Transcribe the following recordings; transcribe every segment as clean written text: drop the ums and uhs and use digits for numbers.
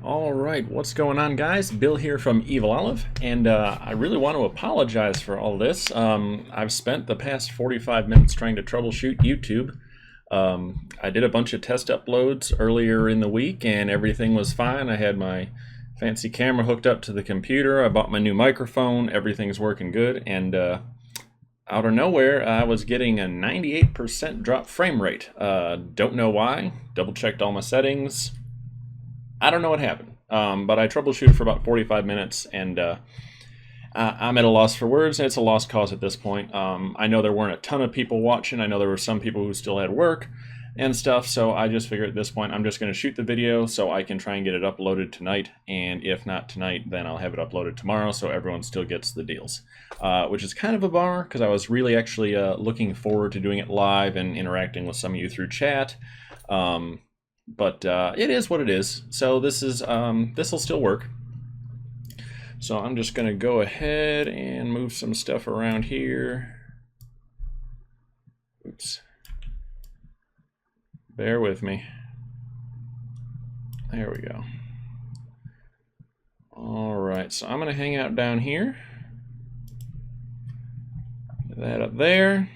All right, what's going on, guys? Bill here from Evil Olive, and I really want to apologize for all this. I've spent the past 45 minutes trying to troubleshoot YouTube. I did a bunch of test uploads earlier in the week, and everything was fine. I had my fancy camera hooked up to the computer. I bought my new microphone. Everything's working good, and out of nowhere, I was getting a 98% drop frame rate. Don't know why. Double checked all my settings. I don't know what happened, but I troubleshooted for about 45 minutes, and I'm at a loss for words, and it's a lost cause at this point. I know there weren't a ton of people watching. I know there were some people who still had work and stuff, so I just figured at this point I'm just going to shoot the video so I can try and get it uploaded tonight, and if not tonight, then I'll have it uploaded tomorrow so everyone still gets the deals, which is kind of a bummer because I was really actually looking forward to doing it live and interacting with some of you through chat. But it is what it is. So this will still work. So I'm just going to go ahead and move some stuff around here. Oops. Bear with me. There we go. All right, so I'm going to hang out down here. Get that up there.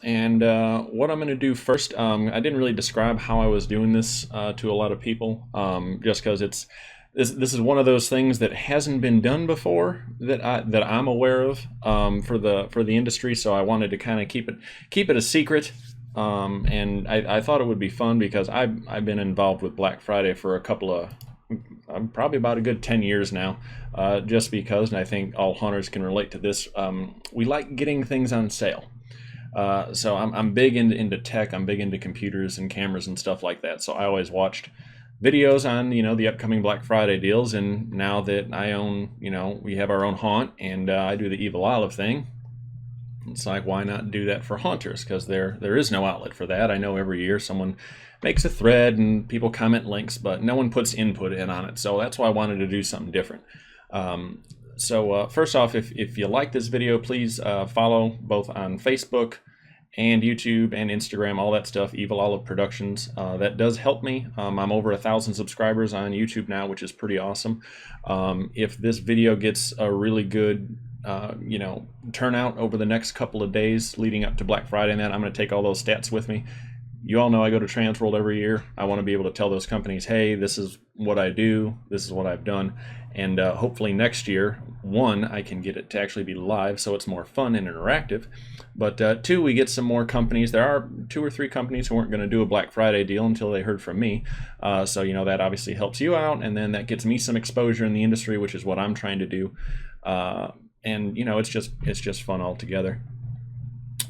And what I'm going to do first, I didn't really describe how I was doing this to a lot of people, just because this is one of those things that hasn't been done before that I'm aware of for the industry. So I wanted to kind of keep it a secret, and I thought it would be fun because I've been involved with Black Friday for a couple of probably about a good 10 years now, just because, and I think all hunters can relate to this. We like getting things on sale. So I'm big into tech. I'm big into computers and cameras and stuff like that. So I always watched videos on, the upcoming Black Friday deals. And now that I own, we have our own haunt, and I do the Evil Olive thing, it's like, why not do that for haunters? Because there is no outlet for that. I know every year someone makes a thread and people comment links, but no one puts input in on it. So that's why I wanted to do something different. So first off, if you like this video, please follow both on Facebook and YouTube and Instagram, all that stuff, Evil Olive Productions. That does help me. I'm over 1,000 subscribers on YouTube now, which is pretty awesome. If this video gets a really good turnout over the next couple of days leading up to Black Friday, and then I'm going to take all those stats with me. You all know I go to Transworld every year. I want to be able to tell those companies, hey, this is what I do, this is what I've done, and hopefully next year, one, I can get it to actually be live so it's more fun and interactive, but two, we get some more companies. There are 2 or 3 companies who weren't going to do a Black Friday deal until they heard from me, so that obviously helps you out, and then that gets me some exposure in the industry, which is what I'm trying to do, and it's just fun altogether.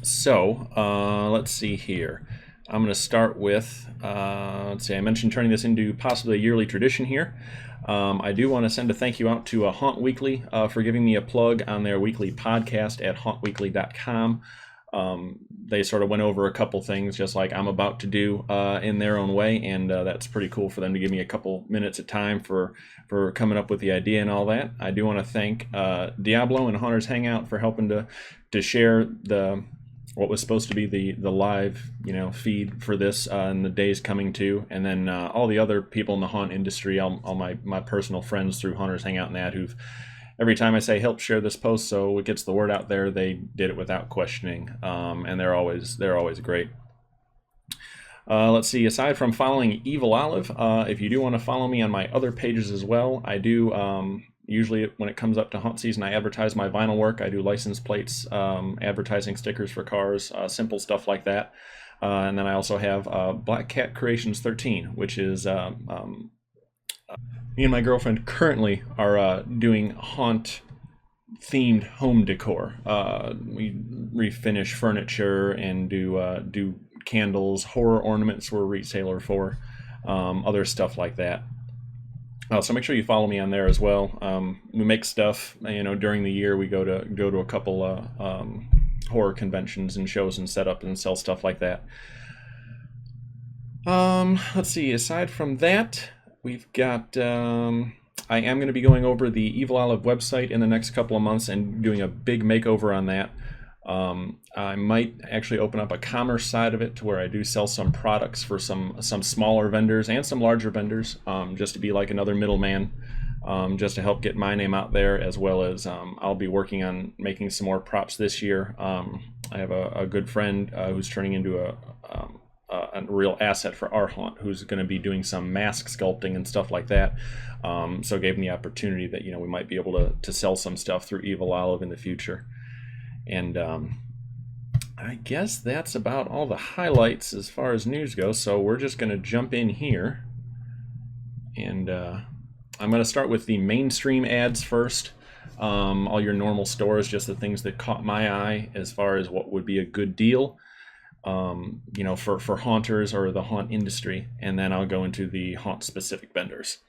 So let's see here. I'm going to start with, let's see, I mentioned turning this into possibly a yearly tradition here. I do want to send a thank you out to Haunt Weekly for giving me a plug on their weekly podcast at hauntweekly.com. They sort of went over a couple things just like I'm about to do in their own way, and that's pretty cool for them to give me a couple minutes of time for coming up with the idea and all that. I do want to thank Diablo and Hunters Hangout for helping to share what was supposed to be the live feed for this in the days coming too, and then all the other people in the haunt industry, all my personal friends through Hunters Hangout and that, who've every time I say help share this post so it gets the word out there, they did it without questioning, and they're always great. Let's see, aside from following Evil Olive, if you do want to follow me on my other pages as well, I do usually when it comes up to hunt season, I advertise my vinyl work. I do license plates, advertising stickers for cars, simple stuff like that. And then I also have Black Cat Creations 13, which is me and my girlfriend currently are doing haunt themed home decor. We refinish furniture and do candles, horror ornaments we're a retailer for, other stuff like that. So make sure you follow me on there as well. We make stuff, during the year. We go to a couple horror conventions and shows and set up and sell stuff like that. Let's see, aside from that, we've got, I am going to be going over the Evil Olive website in the next couple of months and doing a big makeover on that. I might actually open up a commerce side of it to where I do sell some products for some smaller vendors and some larger vendors, just to be like another middleman, just to help get my name out there, as well as I'll be working on making some more props this year. I have a good friend who's turning into a real asset for our haunt, who's going to be doing some mask sculpting and stuff like that. So it gave me the opportunity that, we might be able to sell some stuff through Evil Olive in the future. And I guess that's about all the highlights as far as news goes. So we're just going to jump in here, and I'm going to start with the mainstream ads first. All your normal stores, just the things that caught my eye as far as what would be a good deal, for haunters or the haunt industry, and then I'll go into the haunt specific vendors.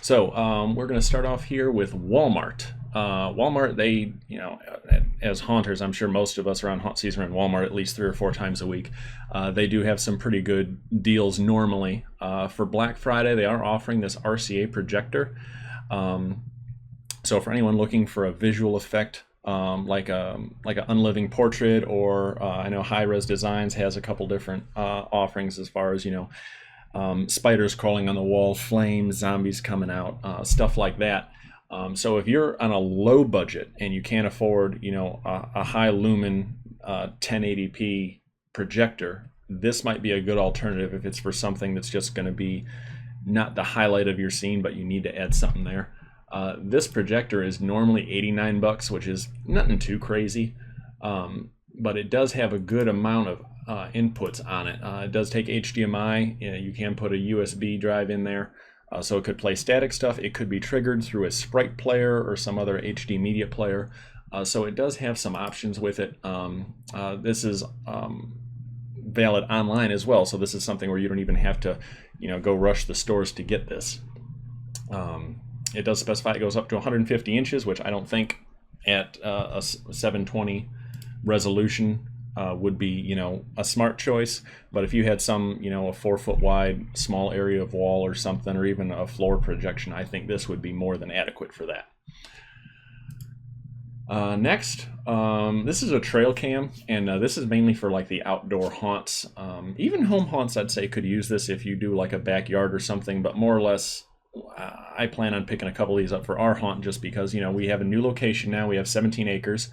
So we're going to start off here with Walmart. Walmart, they, as haunters, I'm sure most of us around haunt season are in Walmart at least 3 or 4 times a week. They do have some pretty good deals normally. For Black Friday, they are offering this RCA projector. So for anyone looking for a visual effect, like an unliving portrait, or I know High Res Designs has a couple different offerings as far as, spiders crawling on the wall, flames, zombies coming out, stuff like that. So if you're on a low budget and you can't afford, a high lumen 1080p projector, this might be a good alternative if it's for something that's just going to be not the highlight of your scene, but you need to add something there. This projector is normally $89, which is nothing too crazy, but it does have a good amount of inputs on it. It does take HDMI. You can put a USB drive in there, so it could play static stuff. It could be triggered through a Sprite player or some other HD media player. So it does have some options with it. This is valid online as well, so this is something where you don't even have to, go rush the stores to get this. It does specify it goes up to 150 inches, which I don't think at a 720 resolution would be, a smart choice. But if you had some, a 4-foot wide small area of wall or something, or even a floor projection, I think this would be more than adequate for that. Next, this is a trail cam, and this is mainly for like the outdoor haunts. Even home haunts, I'd say, could use this if you do like a backyard or something, but more or less I plan on picking a couple of these up for our haunt, just because, we have a new location now. We have 17 acres,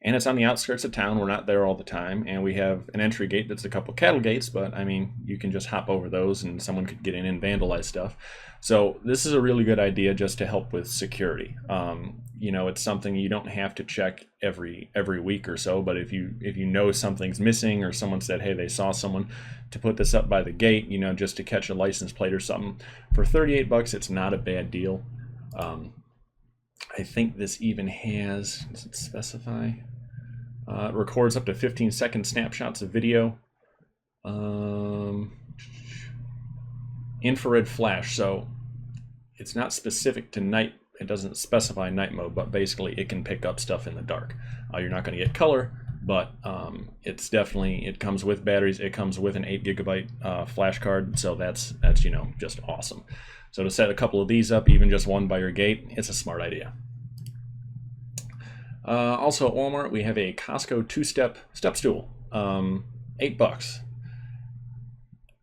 and it's on the outskirts of town. We're not there all the time, and we have an entry gate that's a couple cattle gates, but I mean, you can just hop over those and someone could get in and vandalize stuff. So this is a really good idea just to help with security. It's something you don't have to check every week or so, but if you know something's missing, or someone said, hey, they saw someone, to put this up by the gate, just to catch a license plate or something, for $38, it's not a bad deal. I think this even has, does it specify? It records up to 15-second snapshots of video. Infrared flash, so it's not specific to night. It doesn't specify night mode, but basically it can pick up stuff in the dark. You're not going to get color, but it's definitely, it comes with batteries. It comes with an 8 GB flash card, so that's just awesome. So to set a couple of these up, even just one by your gate, it's a smart idea. Also at Walmart, we have a Costco 2-step step stool, $8.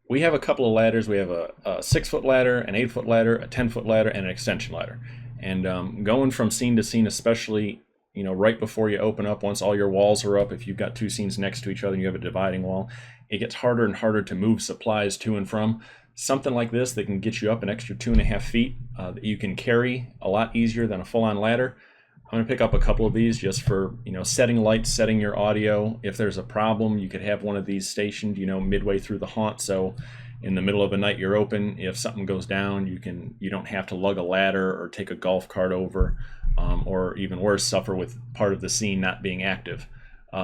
We have a couple of ladders. We have a 6-foot ladder, an 8-foot ladder, a 10-foot ladder, and an extension ladder. And going from scene to scene, especially right before you open up, once all your walls are up, if you've got 2 scenes next to each other and you have a dividing wall, it gets harder and harder to move supplies to and from. Something like this that can get you up an extra 2.5 feet that you can carry a lot easier than a full-on ladder. I'm going to pick up a couple of these just for, setting lights, setting your audio. If there's a problem, you could have one of these stationed, midway through the haunt. So in the middle of the night, you're open. If something goes down, you don't have to lug a ladder or take a golf cart over, or even worse, suffer with part of the scene not being active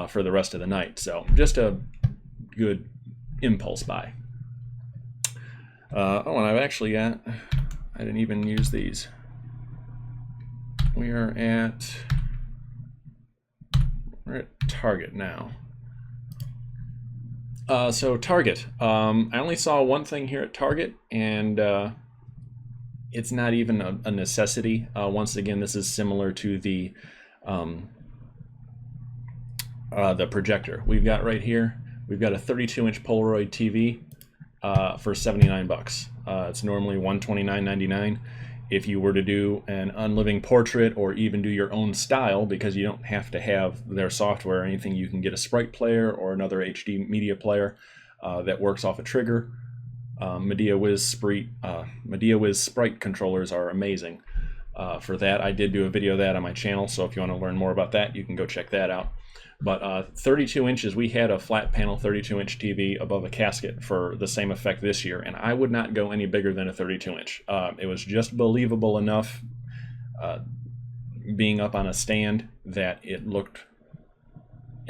for the rest of the night. So just a good impulse buy. And I've actually got, I didn't even use these. We're at Target now. So Target, I only saw one thing here at Target, and it's not even a necessity. Once again, this is similar to the the projector. We've got right here, we've got a 32-inch Polaroid TV for 79 bucks. It's normally $129.99. If you were to do an unliving portrait or even do your own style, because you don't have to have their software or anything, you can get a Sprite player or another HD media player that works off a trigger. MediaWiz Sprite controllers are amazing for that. I did do a video of that on my channel, so if you want to learn more about that, you can go check that out. But 32 inches, we had a flat panel 32-inch TV above a casket for the same effect this year, and I would not go any bigger than a 32-inch. It was just believable enough being up on a stand that it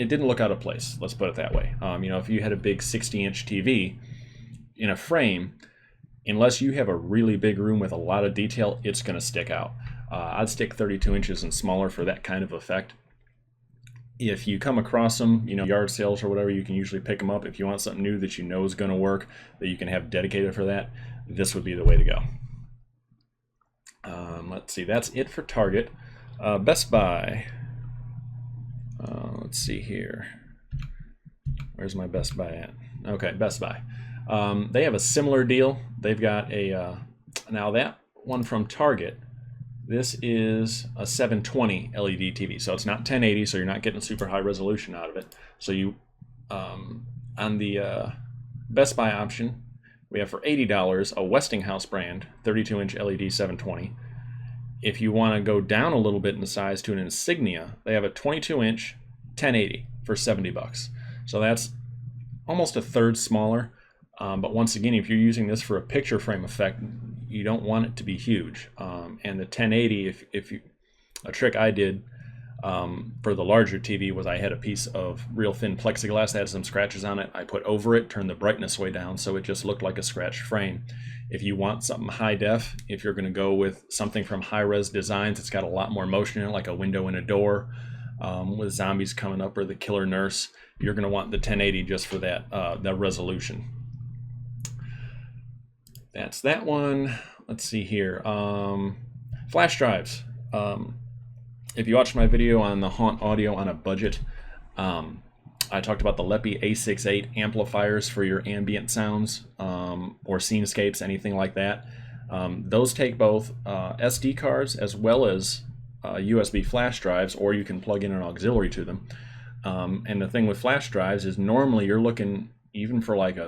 didn't look out of place, let's put it that way. You know, if you had a big 60-inch TV in a frame, unless you have a really big room with a lot of detail, it's going to stick out. I'd stick 32 inches and smaller for that kind of effect. If you come across them, you know, yard sales or whatever, you can usually pick them up. If you want something new that you know is going to work, that you can have dedicated for that, this would be the way to go. Let's see, that's it for Target. Best Buy. Let's see here. Where's my Best Buy at? Okay, Best Buy. They have a similar deal. They've got a, now that one from Target, this is a 720 LED TV. So it's not 1080, so you're not getting super high resolution out of it. So you, on the Best Buy option, we have for $80 a Westinghouse brand 32-inch LED 720. If you want to go down a little bit in size to an Insignia, they have a 22-inch 1080 for 70 bucks. So that's almost a third smaller. But once again, if you're using this for a picture frame effect, you don't want it to be huge. And the 1080, a trick I did for the larger TV was I had a piece of real thin plexiglass that had some scratches on it. I put over it, turned the brightness way down, so it just looked like a scratched frame. If you want something high def, if you're going to go with something from High Res Designs, it's got a lot more motion in it, like a window and a door with zombies coming up or the killer nurse, you're going to want the 1080 just for that resolution. That's that one. Let's see here. Flash drives. If you watched my video on the Haunt audio on a budget, I talked about the Leppy A68 amplifiers for your ambient sounds or scenescapes, anything like that. Those take both SD cards as well as USB flash drives, or you can plug in an auxiliary to them. And the thing with flash drives is normally you're looking, even for like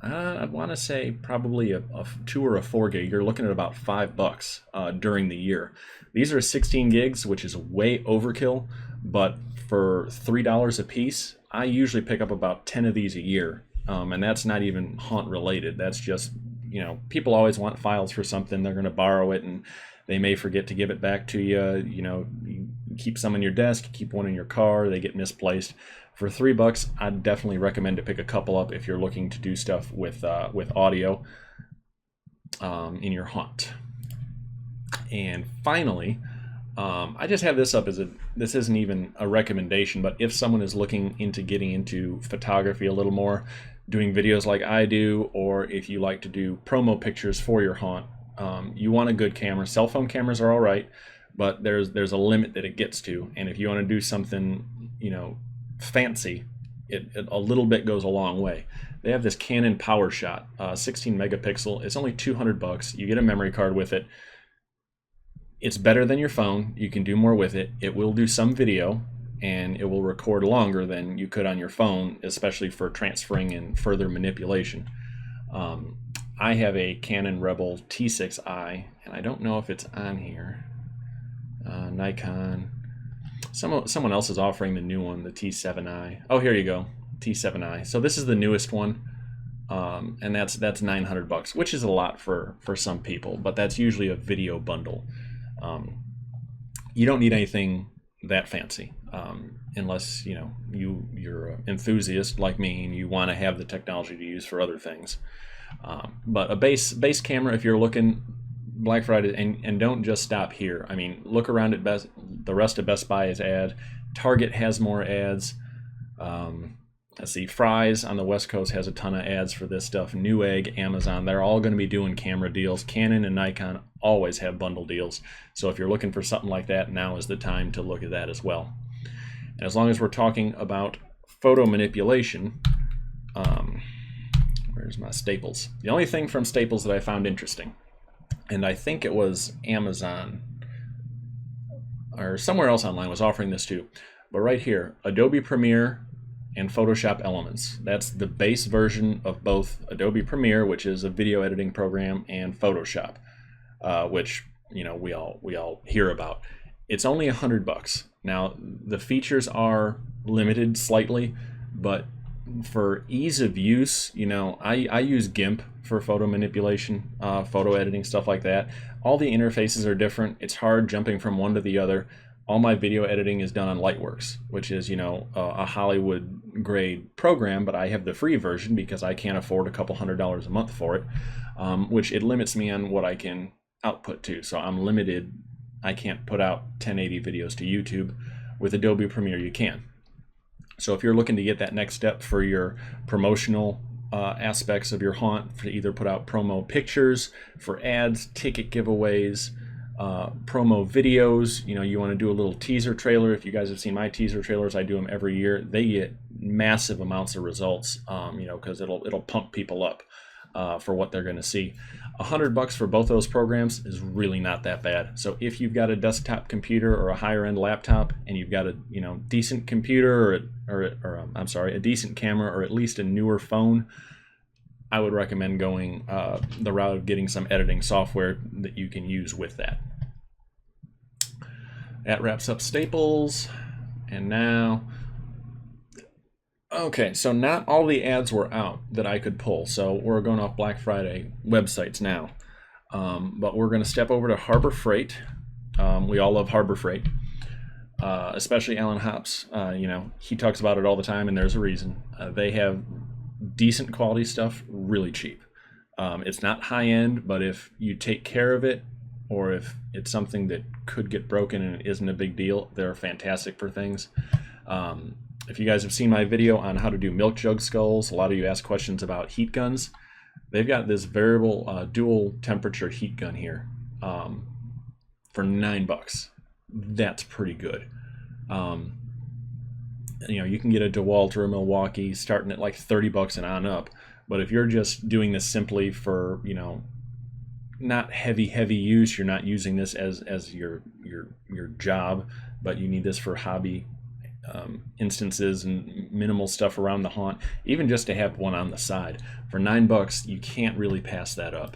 I want to say probably a 2 or a 4 gig, you're looking at about $5 during the year. These are 16 gigs, which is way overkill, but for $3 a piece, I usually pick up about 10 of these a year. And that's not even Haunt related. That's just, you know, people always want files for something. They're going to borrow it and they may forget to give it back to you. You know, you keep some on your desk, keep one in your car, they get misplaced. For $3, I'd definitely recommend to pick a couple up if you're looking to do stuff with audio in your Haunt. And finally, I just have this up as this isn't even a recommendation, but if someone is looking into getting into photography a little more, doing videos like I do, or if you like to do promo pictures for your Haunt, you want a good camera. Cell phone cameras are all right, but there's a limit that it gets to. And if you want to do something, you know, fancy, it a little bit goes a long way. They have this Canon PowerShot 16 megapixel. It's only $200. You get a memory card with it. It's better than your phone. You can do more with it. It will do some video and it will record longer than you could on your phone, especially for transferring and further manipulation. I have a Canon Rebel T6i, and I don't know if it's on here. Nikon. Someone else is offering the new one, the T7i. Oh, here you go, T7i. So this is the newest one, and that's $900, which is a lot for some people, but that's usually a video bundle. You don't need anything that fancy, unless you know you're an enthusiast like me and you want to have the technology to use for other things. But a base camera, if you're looking Black Friday, and don't just stop here. I mean, look around at the rest of Best Buy is ad. Target has more ads. Let's see, Fry's on the West Coast has a ton of ads for this stuff. Newegg, Amazon, they're all going to be doing camera deals. Canon and Nikon always have bundle deals. So if you're looking for something like that, now is the time to look at that as well. And as long as we're talking about photo manipulation, where's my Staples? The only thing from Staples that I found interesting, and I think it was Amazon or somewhere else online was offering this too, but right here, Adobe Premiere and Photoshop Elements. That's the base version of both Adobe Premiere, which is a video editing program, and Photoshop, which we all hear about. It's only $100. Now the features are limited slightly, but for ease of use, I use GIMP for photo manipulation, photo editing, stuff like that. All the interfaces are different. It's hard jumping from one to the other. All my video editing is done on Lightworks, which is, a Hollywood grade program, but I have the free version because I can't afford a couple $100 a month for it, which it limits me on what I can output to. So I'm limited. I can't put out 1080 videos to YouTube. With Adobe Premiere, you can. So if you're looking to get that next step for your promotional aspects of your haunt, to either put out promo pictures for ads, ticket giveaways, promo videos, you want to do a little teaser trailer. If you guys have seen my teaser trailers, I do them every year. They get massive amounts of results, because it'll pump people up for what they're going to see. $100 for both those programs is really not that bad. So if you've got a desktop computer or a higher end laptop, and you've got a decent computer or a decent camera, or at least a newer phone, I would recommend going the route of getting some editing software that you can use with that. That wraps up Staples. And now, okay, so not all the ads were out that I could pull. So we're going off Black Friday websites now. But we're going to step over to Harbor Freight. We all love Harbor Freight, especially Alan Hops. He talks about it all the time, and there's a reason. They have decent quality stuff really cheap. It's not high end, but if you take care of it, or if it's something that could get broken and it isn't a big deal, they're fantastic for things. If you guys have seen my video on how to do milk jug skulls, a lot of you ask questions about heat guns. They've got this variable dual temperature heat gun here for $9. That's pretty good. You can get a DeWalt or a Milwaukee starting at like $30 and on up. But if you're just doing this simply for, not heavy use, you're not using this as your job, but you need this for hobby instances and minimal stuff around the haunt, even just to have one on the side. For $9, you can't really pass that up.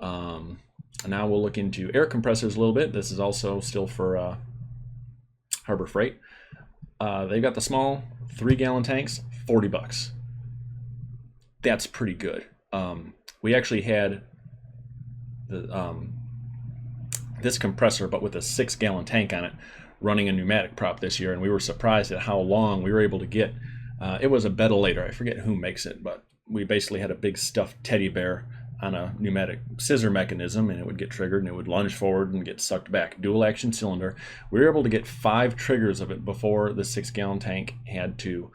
Now we'll look into air compressors a little bit. This is also still for Harbor Freight. They've got the small 3-gallon tanks, $40. That's pretty good. We actually had this compressor, but with a 6-gallon tank on it, running a pneumatic prop this year, and we were surprised at how long we were able to get. It was a Betilator. I forget who makes it, but we basically had a big stuffed teddy bear on a pneumatic scissor mechanism, and it would get triggered and it would lunge forward and get sucked back. Dual action cylinder. We were able to get 5 triggers of it before the 6-gallon tank had to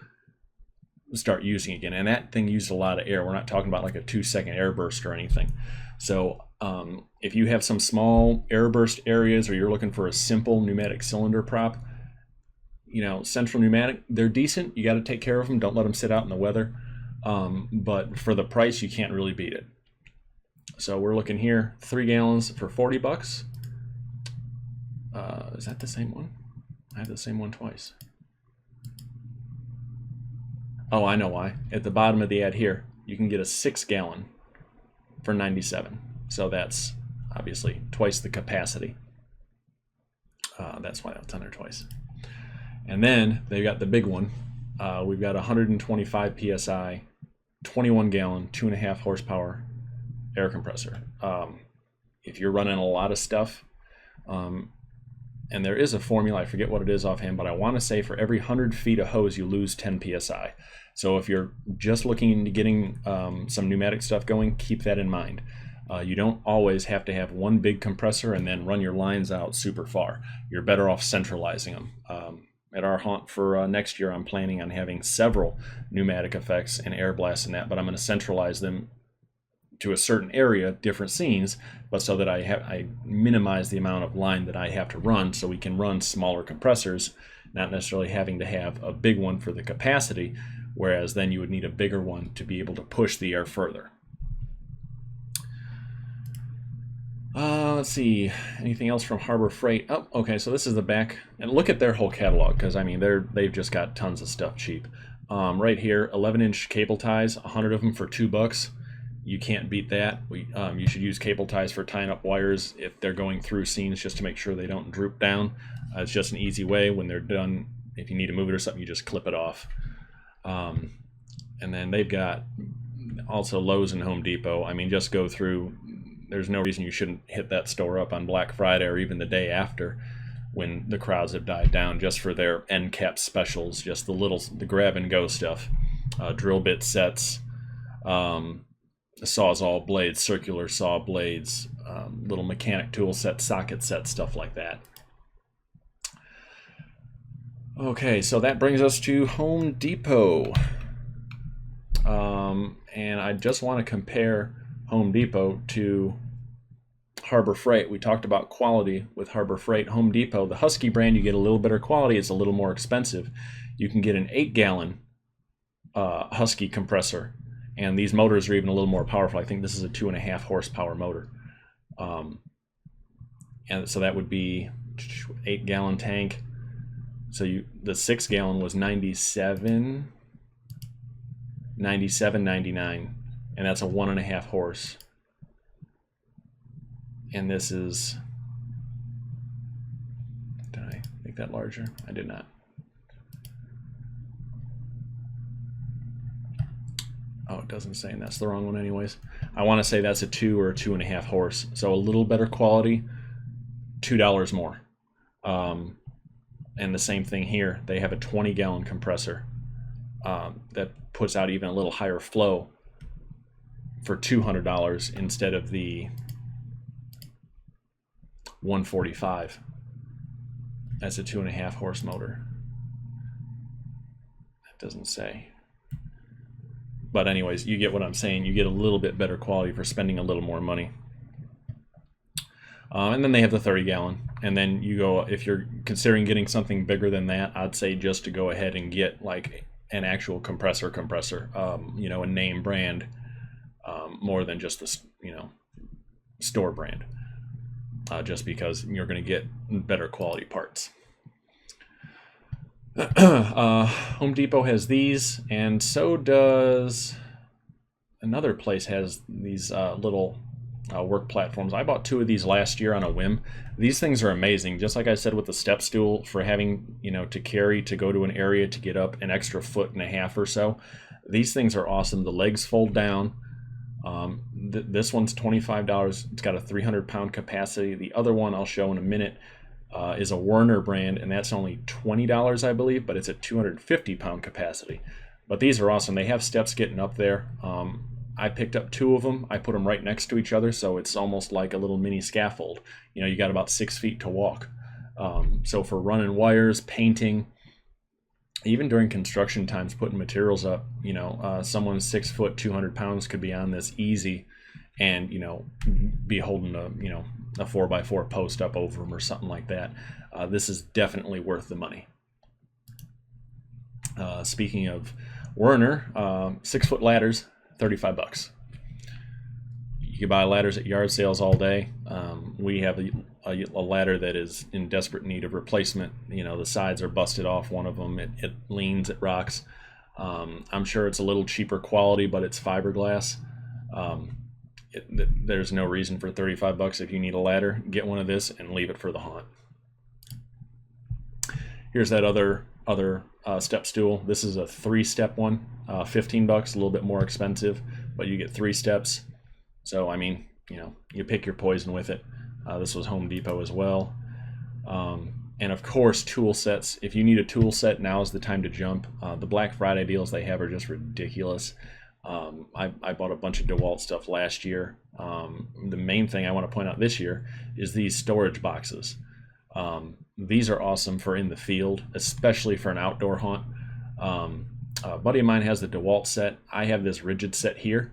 start using again, and that thing used a lot of air. We're not talking about like a 2-second air burst or anything. So if you have some small air burst areas, or you're looking for a simple pneumatic cylinder prop, Central Pneumatic, they're decent. You got to take care of them. Don't let them sit out in the weather. But for the price, you can't really beat it. So we're looking here, 3 gallons for $40. Is that the same one? I have the same one twice. Oh, I know why. At the bottom of the ad here, you can get a 6-gallon for $97. So that's obviously twice the capacity. That's why it's on there twice. And then they've got the big one. We've got 125 PSI, 21-gallon, 2.5 horsepower air compressor. If you're running a lot of stuff, and there is a formula, I forget what it is offhand, but I want to say for every 100 feet of hose, you lose 10 PSI. So if you're just looking into getting some pneumatic stuff going, keep that in mind. You don't always have to have one big compressor and then run your lines out super far. You're better off centralizing them. At our haunt for next year, I'm planning on having several pneumatic effects and air blasts and that, but I'm going to centralize them to a certain area, different scenes, but so that I minimize the amount of line that I have to run, so we can run smaller compressors not necessarily having to have a big one for the capacity, whereas then you would need a bigger one to be able to push the air further. Let's see, anything else from Harbor Freight? Oh, okay, so this is the back, and look at their whole catalog, because I mean they've just got tons of stuff cheap. Right here, 11-inch cable ties, 100 of them for $2. You can't beat that. You should use cable ties for tying up wires if they're going through scenes, just to make sure they don't droop down. It's just an easy way. When they're done, if you need to move it or something, you just clip it off. And then they've got also Lowe's and Home Depot. I mean, just go through. There's no reason you shouldn't hit that store up on Black Friday or even the day after, when the crowds have died down, just for their end cap specials, just the grab and go stuff, drill bit sets, sawzall blades, circular saw blades, little mechanic tool set, socket set, stuff like that. Okay, so that brings us to Home Depot, and I just want to compare Home Depot to Harbor Freight. We talked about quality with Harbor Freight. Home Depot, the Husky brand, you get a little better quality. It's a little more expensive. You can get an 8-gallon Husky compressor, and these motors are even a little more powerful. I think this is a 2.5 horsepower motor, and so that would be 8-gallon tank. So the 6-gallon was 97.99, and that's a 1.5 horse. And this is, did I make that larger? I did not. Oh, it doesn't say, and that's the wrong one anyways. I want to say that's a 2 or a 2.5 horse. So a little better quality, $2 more. And the same thing here. They have a 20-gallon compressor that puts out even a little higher flow for $200 instead of the $145. That's a 2.5 horse motor. That doesn't say. But anyways, you get what I'm saying. You get a little bit better quality for spending a little more money. And then they have the 30-gallon. And then you go, if you're considering getting something bigger than that, I'd say just to go ahead and get like an actual compressor, you know, a name brand, more than just the, you know, store brand. Just because you're going to get better quality parts. Home Depot has these, and so does another place has these little work platforms. I bought 2 of these last year on a whim. These things are amazing. Just like I said with the step stool, for having, you know, to carry to go to an area to get up an extra 1.5 feet or so. These things are awesome. The legs fold down. This one's $25. It's got a 300-pound capacity. The other one I'll show in a minute is a Werner brand, and that's only $20, I believe, but it's a 250-pound capacity. But these are awesome. They have steps getting up there. I picked up 2 of them. I put them right next to each other, so it's almost like a little mini scaffold. You know, you got about 6 feet to walk. So for running wires, painting, even during construction times, putting materials up, you know, someone 6 foot, 200 pounds could be on this easy, and, you know, be holding a, you know, a 4x4 post up over them or something like that. This is definitely worth the money. Speaking of Werner, 6-foot ladders, $35. You can buy ladders at yard sales all day. We have a ladder that is in desperate need of replacement. You know, the sides are busted off one of them. It leans, it rocks. I'm sure it's a little cheaper quality, but it's fiberglass. There's no reason for $35 if you need a ladder. Get one of this and leave it for the haunt. Here's that other step stool. This is a 3-step one, $15, a little bit more expensive, but you get 3 steps. So, I mean, you know, you pick your poison with it. This was Home Depot as well. And of course, tool sets. If you need a tool set, now is the time to jump. The Black Friday deals they have are just ridiculous. I bought a bunch of DeWalt stuff last year. The main thing I want to point out this year is these storage boxes. These are awesome for in the field, especially for an outdoor haunt. A buddy of mine has the DeWalt set. I have this rigid set here.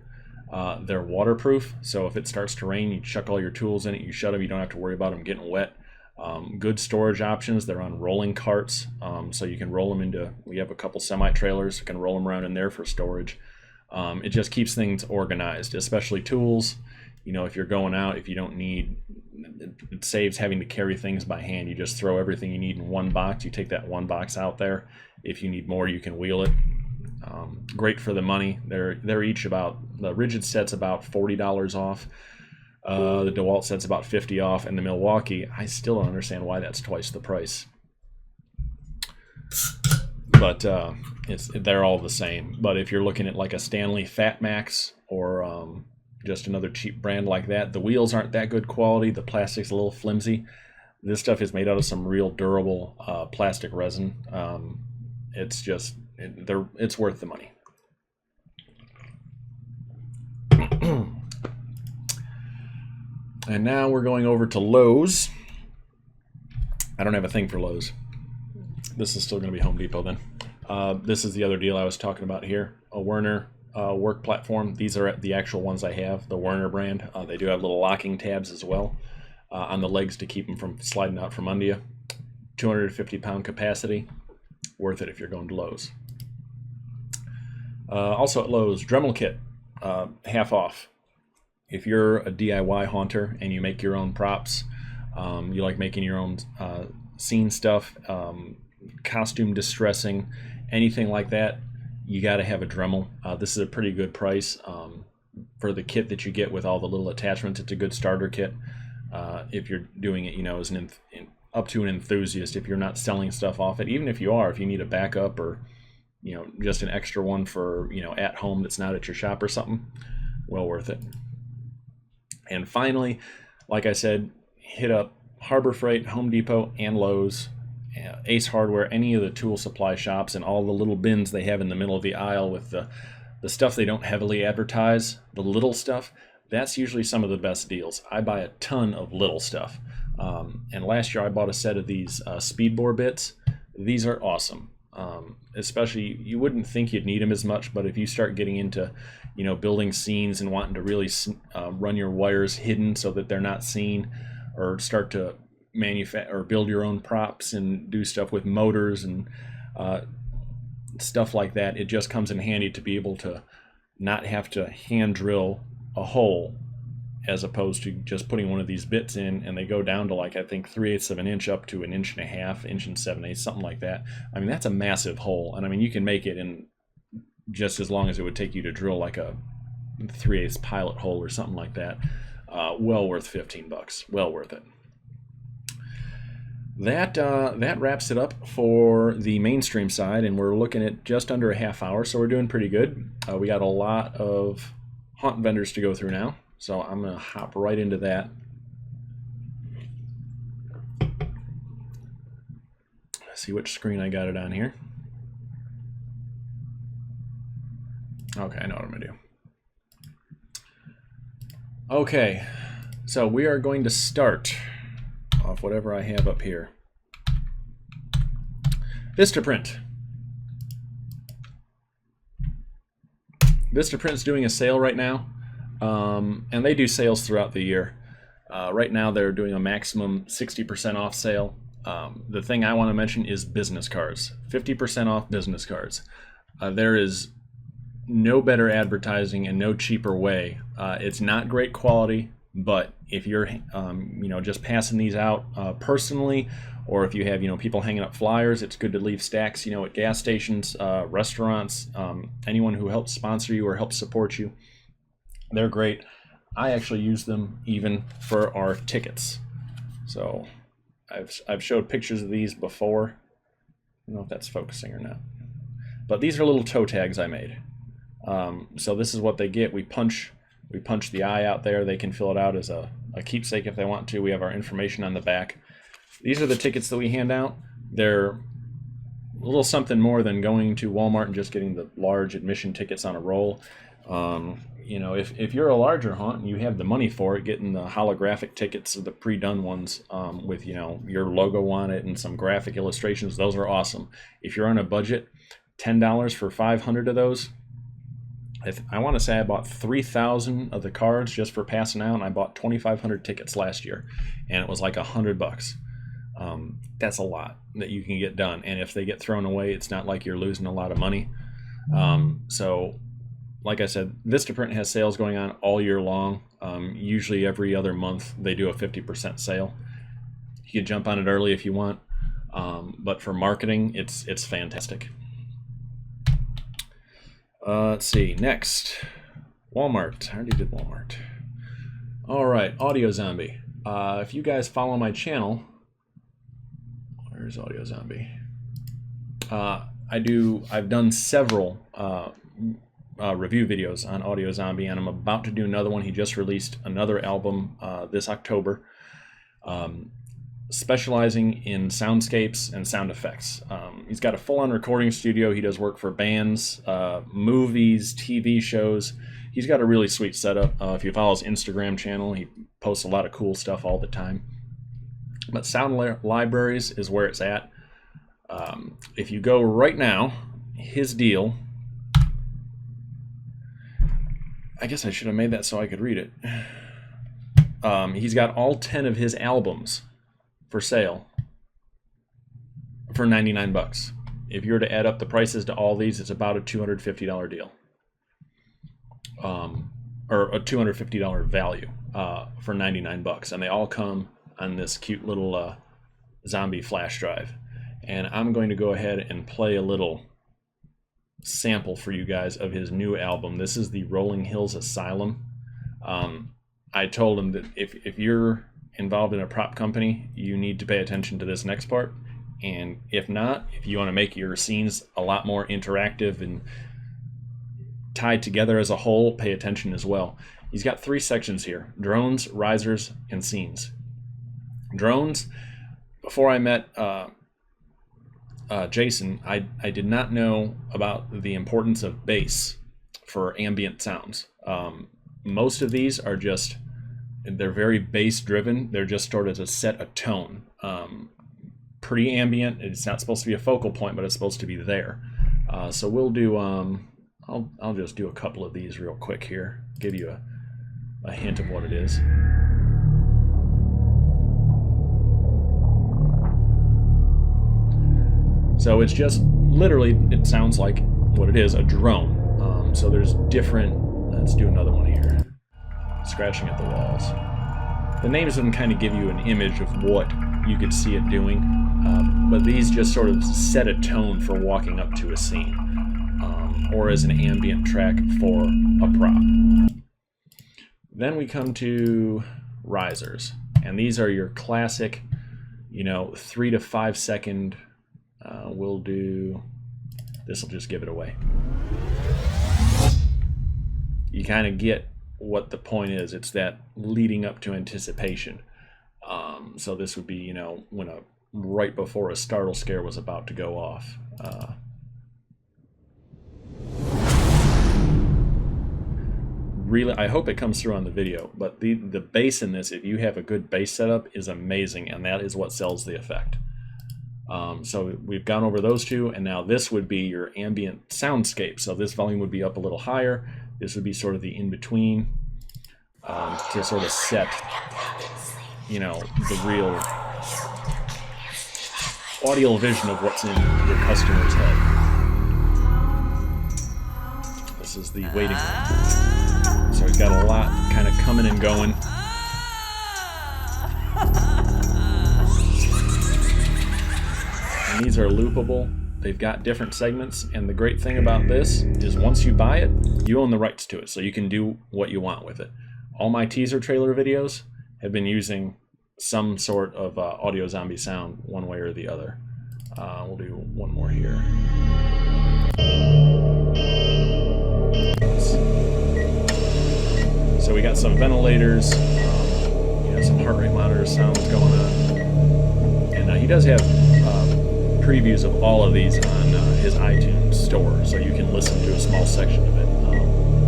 They're waterproof, so if it starts to rain, you chuck all your tools in it, you shut them, you don't have to worry about them getting wet. Good storage options. They're on rolling carts, so you can roll them into, we have a couple semi-trailers, you can roll them around in there for storage. It just keeps things organized, especially tools. You know, if you're going out, if you don't need, it saves having to carry things by hand. You just throw everything you need in one box. You take that one box out there. If you need more, you can wheel it. Great for the money. They're each about, the rigid set's about $40 off. The DeWalt set's about $50 off, and the Milwaukee, I still don't understand why that's twice the price. But they're all the same. But if you're looking at like a Stanley Fat Max or just another cheap brand like that, the wheels aren't that good quality. The plastic's a little flimsy. This stuff is made out of some real durable plastic resin. It's just, it's worth the money. And now we're going over to Lowe's. I don't have a thing for Lowe's. This is still going to be Home Depot then. This is the other deal I was talking about here. A Werner work platform. These are the actual ones I have, the Werner brand. They do have little locking tabs as well on the legs to keep them from sliding out from under you. 250-pound capacity. Worth it if you're going to Lowe's. Also at Lowe's, Dremel kit, half off. If you're a DIY haunter and you make your own props, you like making your own scene stuff, costume distressing, anything like that, you got to have a Dremel. This is a pretty good price for the kit that you get with all the little attachments. It's a good starter kit. If you're doing it, you know, as up to an enthusiast, if you're not selling stuff off it, even if you are, if you need a backup or, you know, just an extra one for, you know, at home that's not at your shop or something, well worth it. And finally, like I said, hit up Harbor Freight, Home Depot, and Lowe's, Ace Hardware, any of the tool supply shops, and all the little bins they have in the middle of the aisle with the stuff they don't heavily advertise, the little stuff. That's usually some of the best deals. I buy a ton of little stuff. And last year I bought a set of these speed bore bits. These are awesome. Especially, you wouldn't think you'd need them as much, but if you start getting into, you know, building scenes and wanting to really run your wires hidden so that they're not seen, or start to manufacture or build your own props and do stuff with motors and stuff like that, it just comes in handy to be able to not have to hand drill a hole, as opposed to just putting one of these bits in, and they go down to, like, I think 3/8 of an inch up to 1.5 inches, 1 7/8, something like that. I mean, that's a massive hole, and I mean, you can make it in just as long as it would take you to drill like a 3/8 pilot hole or something like that. Well worth $15. Well worth it. That wraps it up for the mainstream side, and we're looking at just under a half hour, so we're doing pretty good. We got a lot of haunt vendors to go through now. So I'm going to hop right into that. Let's see which screen I got it on here. Okay, I know what I'm going to do. Okay, so we are going to start off whatever I have up here. Vistaprint. Vistaprint's doing a sale right now. And they do sales throughout the year. Right now they're doing a maximum 60% off sale. The thing I want to mention is business cards. 50% off business cards. There is no better advertising and no cheaper way. It's not great quality, but if you're you know, just passing these out personally, or if you have, you know, people hanging up flyers, it's good to leave stacks, you know, at gas stations, restaurants, anyone who helps sponsor you or helps support you. They're great. I actually use them even for our tickets. So I've showed pictures of these before. I don't know if that's focusing or not. But these are little toe tags I made. So this is what they get. We punch the eye out there. They can fill it out as a keepsake if they want to. We have our information on the back. These are the tickets that we hand out. They're a little something more than going to Walmart and just getting the large admission tickets on a roll. You know, if you're a larger haunt and you have the money for it, getting the holographic tickets, the pre-done ones with, you know, your logo on it and some graphic illustrations, those are awesome. If you're on a budget, $10 for 500 of those. I want to say I bought 3,000 of the cards just for passing out, and I bought 2,500 tickets last year, and it was like $100. That's a lot that you can get done, and if they get thrown away, it's not like you're losing a lot of money. So like I said, Vistaprint has sales going on all year long. Usually every other month they do a 50% sale. You can jump on it early if you want, but for marketing, it's fantastic. Let's see, next, Walmart. I already did Walmart. All right, Audio Zombie. If you guys follow my channel, where's Audio Zombie? I've done several review videos on Audio Zombie, and I'm about to do another one. He just released another album this October, specializing in soundscapes and sound effects. He's got a full-on recording studio. He does work for bands, movies, TV shows. He's got a really sweet setup. If you follow his Instagram channel, he posts a lot of cool stuff all the time. But Sound Libraries is where it's at. If you go right now, his deal, I guess I should have made that so I could read it. He's got all 10 of his albums for sale for 99 bucks. If you were to add up the prices to all these, it's about a $250 deal. Or a $250 value for 99 bucks. And they all come on this cute little zombie flash drive. And I'm going to go ahead and play a little sample for you guys of his new album. This is the Rolling Hills Asylum. I told him that if you're involved in a prop company, you need to pay attention to this next part. And if not, if you want to make your scenes a lot more interactive and tied together as a whole, pay attention as well. He's got 3 sections here: drones, risers, and scenes. Drones, before I met Jason, I did not know about the importance of bass for ambient sounds. Most of these are just, they're very bass driven. They're just sort of to set a tone. Pretty ambient. It's not supposed to be a focal point, but it's supposed to be there. So we'll do, I'll just do a couple of these real quick here, give you a hint of what it is. So it's just literally, it sounds like what it is, a drone. So there's different, let's do another one here. Scratching at the walls. The names of them kind of give you an image of what you could see it doing, but these just sort of set a tone for walking up to a scene, or as an ambient track for a prop. Then we come to risers, and these are your classic, 3 to 5 second. We'll do, this will just give it away. You kind of get what the point is. It's that leading up to anticipation. So this would be, when right before a startle scare was about to go off. Really, I hope it comes through on the video, but the bass in this, if you have a good bass setup, is amazing, and that is what sells the effect. So we've gone over those two, and now this would be your ambient soundscape. So this volume would be up a little higher. This would be sort of the in-between, to sort of set, the real audio vision of what's in your customer's head. This is the waiting room. So we've got a lot kind of coming and going. And these are loopable. They've got different segments, and the great thing about this is once you buy it, you own the rights to it, so you can do what you want with it. All my teaser trailer videos have been using some sort of Audio Zombie sound, one way or the other. We'll do one more here. So we got some ventilators, some heart rate monitor sounds going on, and he does have previews of all of these on his iTunes store, so you can listen to a small section of it.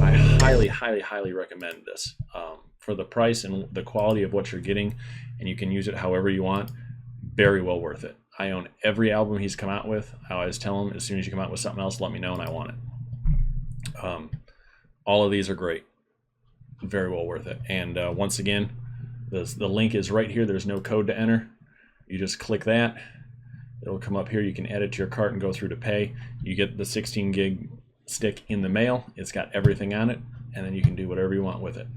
I highly, highly, highly recommend this for the price and the quality of what you're getting, and you can use it however you want. Very well worth it. I own every album he's come out with. I always tell him, as soon as you come out with something else, let me know and I want it. All of these are great. Very well worth it. And once again, the link is right here. There's no code to enter. You just click that. It'll come up here. You can add it to your cart and go through to pay. You get the 16 gig stick in the mail. It's got everything on it, and then you can do whatever you want with it.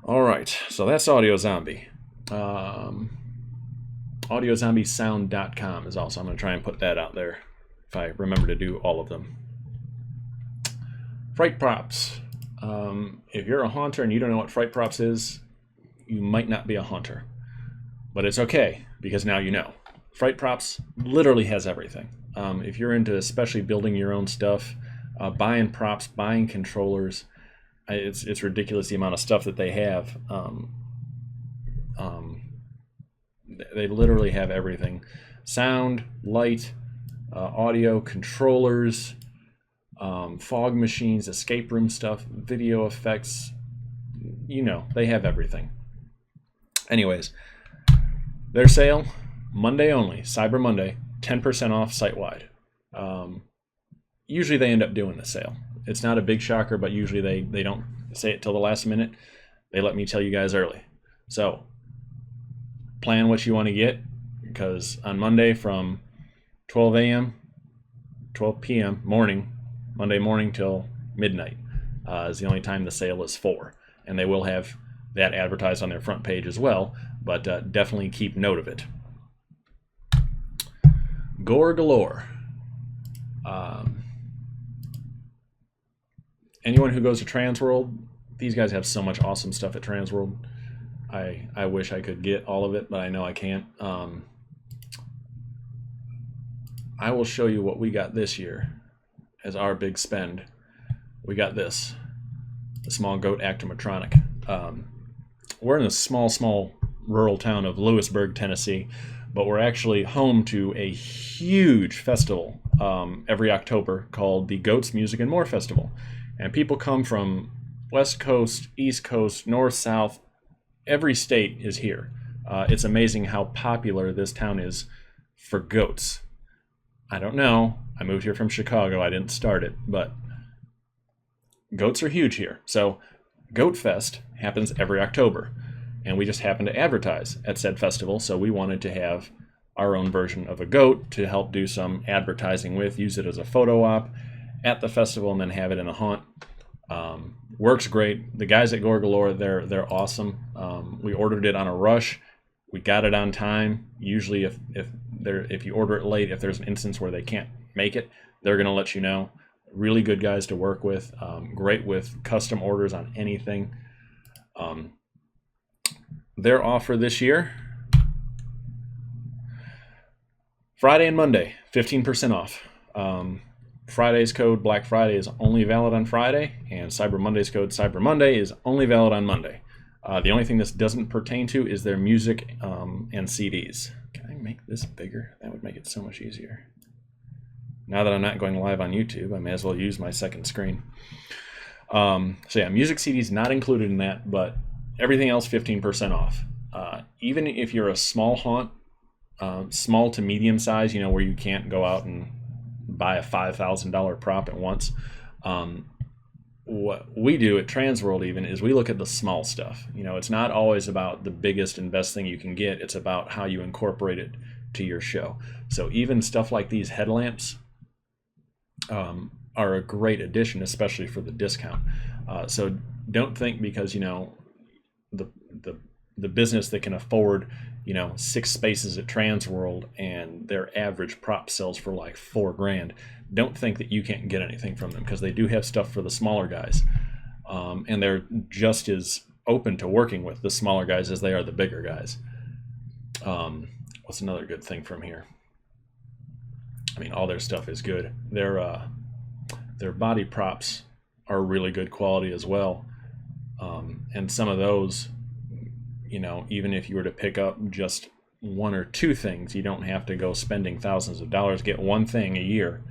All right, so that's Audio Zombie. AudioZombieSound.com is also, I'm going to try and put that out there if I remember to do all of them. Frightprops. If you're a haunter and you don't know what Frightprops is, you might not be a haunter. But it's okay, because now you know. Frightprops literally has everything. If you're into especially building your own stuff, buying props, buying controllers, it's ridiculous the amount of stuff that they have. They literally have everything. Sound, light, audio, controllers, fog machines, escape room stuff, video effects. You know, they have everything. Anyways, their sale, Monday only, Cyber Monday, 10% off site-wide. Usually they end up doing the sale. It's not a big shocker, but usually they don't say it till the last minute. They let me tell you guys early. So plan what you want to get, because on Monday from 12 p.m. morning, Monday morning till midnight is the only time the sale is for. And they will have that advertised on their front page as well, but definitely keep note of it. Gore Galore. Anyone who goes to Transworld, these guys have so much awesome stuff at Transworld. I wish I could get all of it, but I know I can't. I will show you what we got this year as our big spend. We got this, the small goat actomatronic. We're in a small rural town of Lewisburg, Tennessee, but we're actually home to a huge festival every October called the Goats Music and More Festival. And people come from West Coast, East Coast, North, South. Every state is here. It's amazing how popular this town is for goats. I don't know. I moved here from Chicago. I didn't start it, but goats are huge here. So Goat Fest happens every October, and we just happen to advertise at said festival, so we wanted to have our own version of a goat to help do some advertising with, use it as a photo op at the festival, and then have it in a haunt. Works great. The guys at Gore Galore, they're awesome. We ordered it on a rush. We got it on time. Usually if you order it late, if there's an instance where they can't make it, they're going to let you know. Really good guys to work with. Great with custom orders on anything. Their offer this year, Friday and Monday, 15% off. Friday's code, Black Friday, is only valid on Friday, and Cyber Monday's code, Cyber Monday, is only valid on Monday. The only thing this doesn't pertain to is their music and CDs. Can I make this bigger? That would make it so much easier. Now that I'm not going live on YouTube, I may as well use my second screen. So yeah, music CDs not included in that, but everything else 15% off. Even if you're a small haunt, small to medium size, where you can't go out and buy a $5,000 prop at once. What we do at Transworld even is we look at the small stuff. It's not always about the biggest and best thing you can get. It's about how you incorporate it to your show. So even stuff like these headlamps are a great addition, especially for the discount. So don't think because, the business that can afford, 6 spaces at Transworld and their average prop sells for like $4,000. Don't think that you can't get anything from them, because they do have stuff for the smaller guys. And they're just as open to working with the smaller guys as they are the bigger guys. What's another good thing from here? I mean, all their stuff is good. Their body props are really good quality as well. And some of those, even if you were to pick up just 1 or 2 things, you don't have to go spending thousands of dollars. Get one thing a year,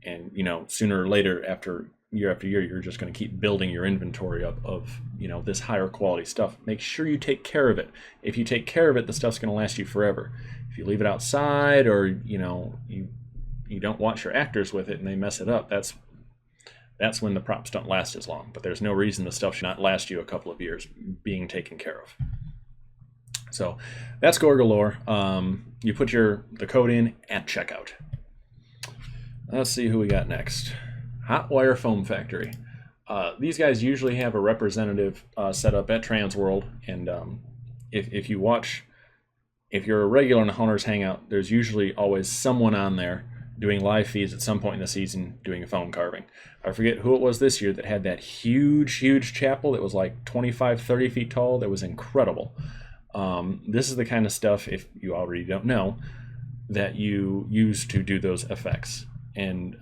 and sooner or later, after year, you're just going to keep building your inventory up of this higher quality stuff. Make sure you take care of it. If you take care of it, the stuff's going to last you forever. If you leave it outside, or you don't watch your actors with it and they mess it up, that's when the props don't last as long. But there's no reason the stuff should not last you a couple of years being taken care of. So that's Gore Galore. You put the code in at checkout. Let's see who we got next. Hotwire Foam Factory. These guys usually have a representative set up at Transworld, and if you watch, if you're a regular in the Hunters Hangout, there's usually always someone on there doing live feeds at some point in the season doing a foam carving. I forget who it was this year that had that huge chapel that was like 25, 30 feet tall. That was incredible. This is the kind of stuff, if you already don't know, that you use to do those effects. And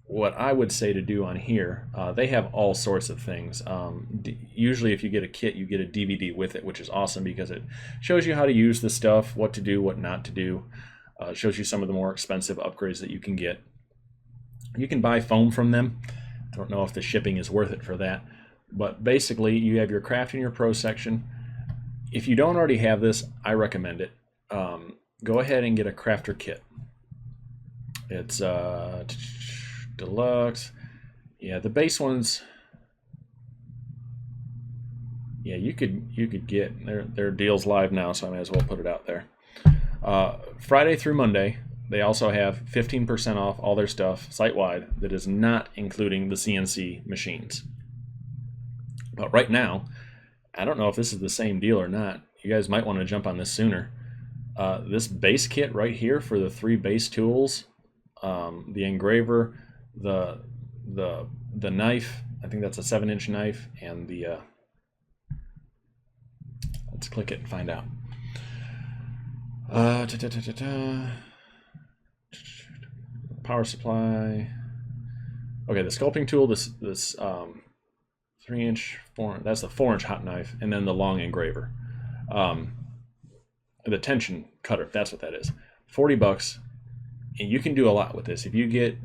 what I would say to do on here, they have all sorts of things. Usually if you get a kit, you get a DVD with it, which is awesome because it shows you how to use the stuff, what to do, what not to do. It shows you some of the more expensive upgrades that you can get. You can buy foam from them. I don't know if the shipping is worth it for that, but basically you have your craft and your pro section. If you don't already have this, I recommend it. Go ahead and get a crafter kit. It's deluxe. Yeah, the base ones. Yeah, you could get their deals live now, so I may as well put it out there. Friday through Monday, they also have 15% off all their stuff site-wide. That is not including the CNC machines. But right now, I don't know if this is the same deal or not. You guys might want to jump on this sooner. This base kit right here for the 3 base tools, the engraver, the knife, I think that's a 7-inch knife, and the let's click it and find out. Power supply. Okay, the sculpting tool, this 3-inch, that's the 4-inch hot knife, and then the long engraver. The tension cutter, that's what that is. $40, and you can do a lot with this. If you get,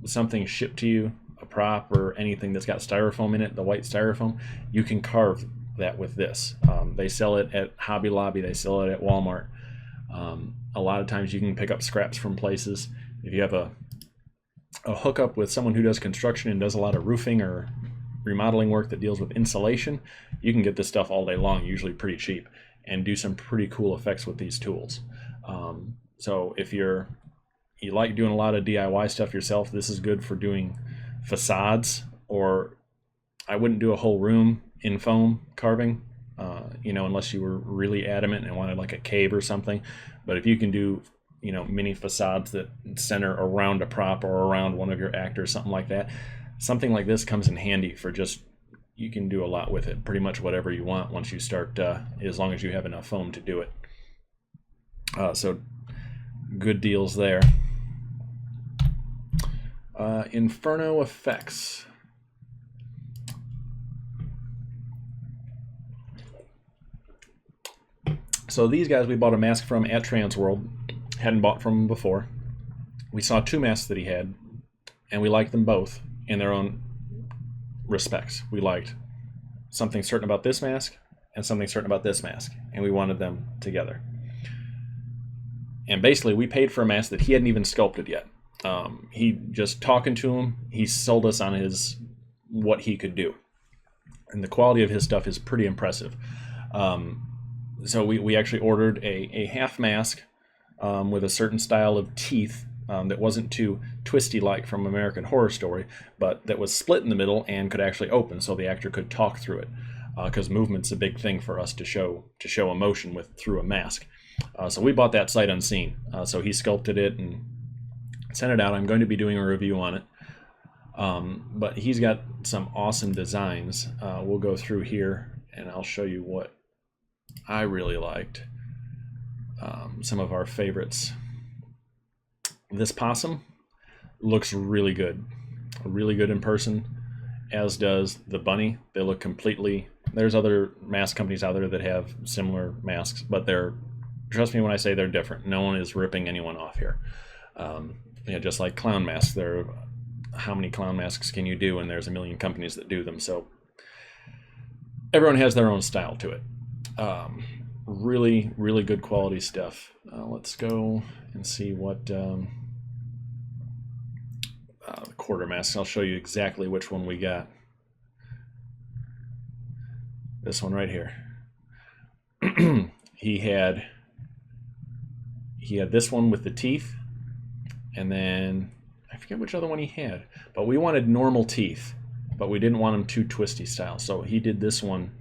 something shipped to you, a prop or anything that's got styrofoam in it, the white styrofoam, you can carve that with this. They sell it at Hobby Lobby, they sell it at Walmart. A lot of times you can pick up scraps from places. If you have a hookup with someone who does construction and does a lot of roofing or remodeling work that deals with insulation, you can get this stuff all day long, usually pretty cheap, and do some pretty cool effects with these tools. So if you like doing a lot of DIY stuff yourself, this is good for doing facades, or I wouldn't do a whole room in foam carving, unless you were really adamant and wanted like a cave or something. But if you can do, mini facades that center around a prop or around one of your actors, something like that, something like this comes in handy for you can do a lot with it, pretty much whatever you want once you start, as long as you have enough foam to do it. So good deals there. Inferno Effects. So these guys we bought a mask from at Transworld. Hadn't bought from him before. We saw 2 masks that he had, and we liked them both in their own respects. We liked something certain about this mask and something certain about this mask, and we wanted them together. And basically we paid for a mask that he hadn't even sculpted yet. He just talking to him, he sold us on what he could do, and the quality of his stuff is pretty impressive. So we actually ordered a half mask with a certain style of teeth that wasn't too twisty like from American Horror Story, but that was split in the middle and could actually open, so the actor could talk through it. Because movement's a big thing for us to show emotion through a mask. So we bought that sight unseen. So he sculpted it and sent it out. I'm going to be doing a review on it. But he's got some awesome designs. We'll go through here and I'll show you what I really liked. Some of our favorites. This possum looks really good in person, as does the bunny. They look completely, there's other mask companies out there that have similar masks, but trust me when I say they're different. No one is ripping anyone off here. Just like clown masks, how many clown masks can you do? And there's a million companies that do them. So everyone has their own style to it. Really, really good quality stuff. Let's go and see what the quarter masks. I'll show you exactly which one we got. This one right here. he had this one with the teeth, and then I forget which other one he had, but we wanted normal teeth, but we didn't want them too twisty style, so he did this one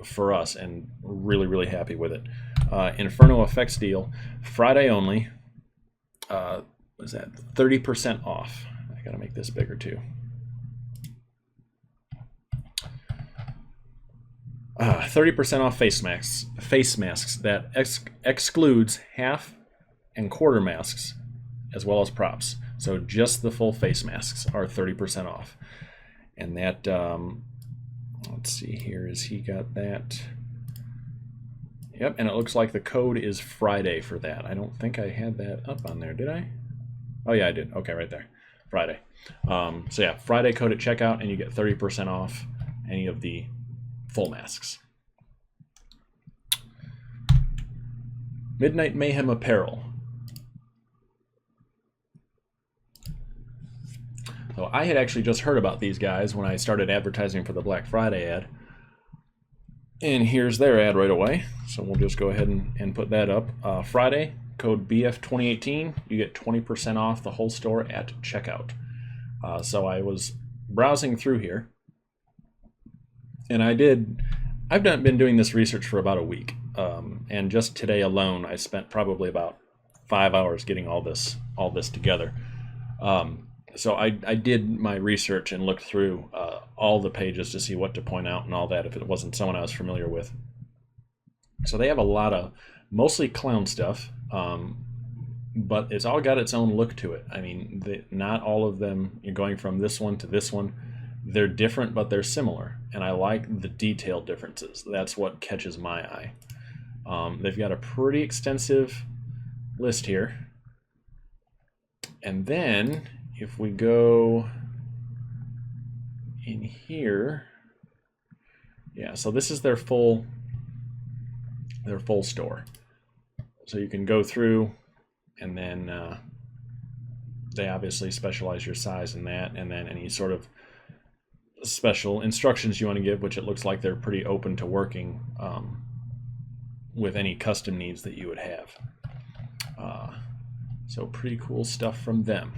for us, and really happy with it. Inferno Effects deal, Friday only. What is that? 30% off. I gotta make this bigger too. 30% off face masks. Face masks that excludes half and quarter masks, as well as props. So just the full face masks are 30% off. And that, let's see here, is he got that? Yep, and it looks like the code is Friday for that. I don't think I had that up on there, did I? Oh yeah, I did. Okay, right there, Friday. So yeah, Friday code at checkout, and you get 30% off any of the full masks. Midnight Mayhem Apparel. So I had actually just heard about these guys when I started advertising for the Black Friday ad. And here's their ad right away. So we'll just go ahead and put that up. Friday, code BF2018, you get 20% off the whole store at checkout. So I was browsing through here, and I've been doing this research for about a week. And just today alone, I spent probably about 5 hours getting all this together. So I did my research and looked through all the pages to see what to point out and all that if it wasn't someone I was familiar with. So they have a lot of mostly clown stuff, but it's all got its own look to it. I mean, not all of them, you're going from this one to this one, they're different, but they're similar. And I like the detail differences. That's what catches my eye. They've got a pretty extensive list here. And then if we go in here, yeah, so this is their full store. So you can go through, and then they obviously specialize your size in that, and then any sort of special instructions you want to give, which it looks like they're pretty open to working with any custom needs that you would have. So pretty cool stuff from them.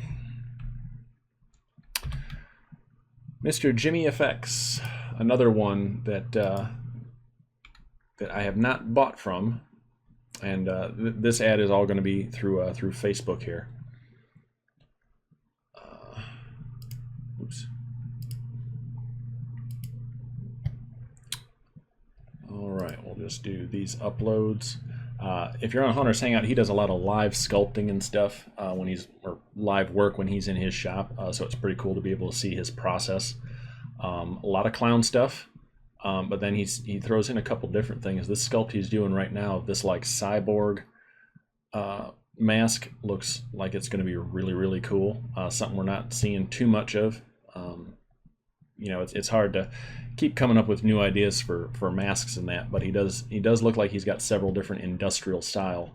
Mr. Jimmy Effects, another one that that I have not bought from, and this ad is all going to be through Facebook here. Oops. All right, we'll just do these uploads. If you're on Hunter's Hangout, he does a lot of live sculpting and stuff or live work when he's in his shop. So it's pretty cool to be able to see his process. A lot of clown stuff, but then he throws in a couple different things. This sculpt he's doing right now, this like cyborg mask, looks like it's going to be really cool. Something we're not seeing too much of. You know, it's hard to keep coming up with new ideas for masks and that, but he does look like he's got several different industrial style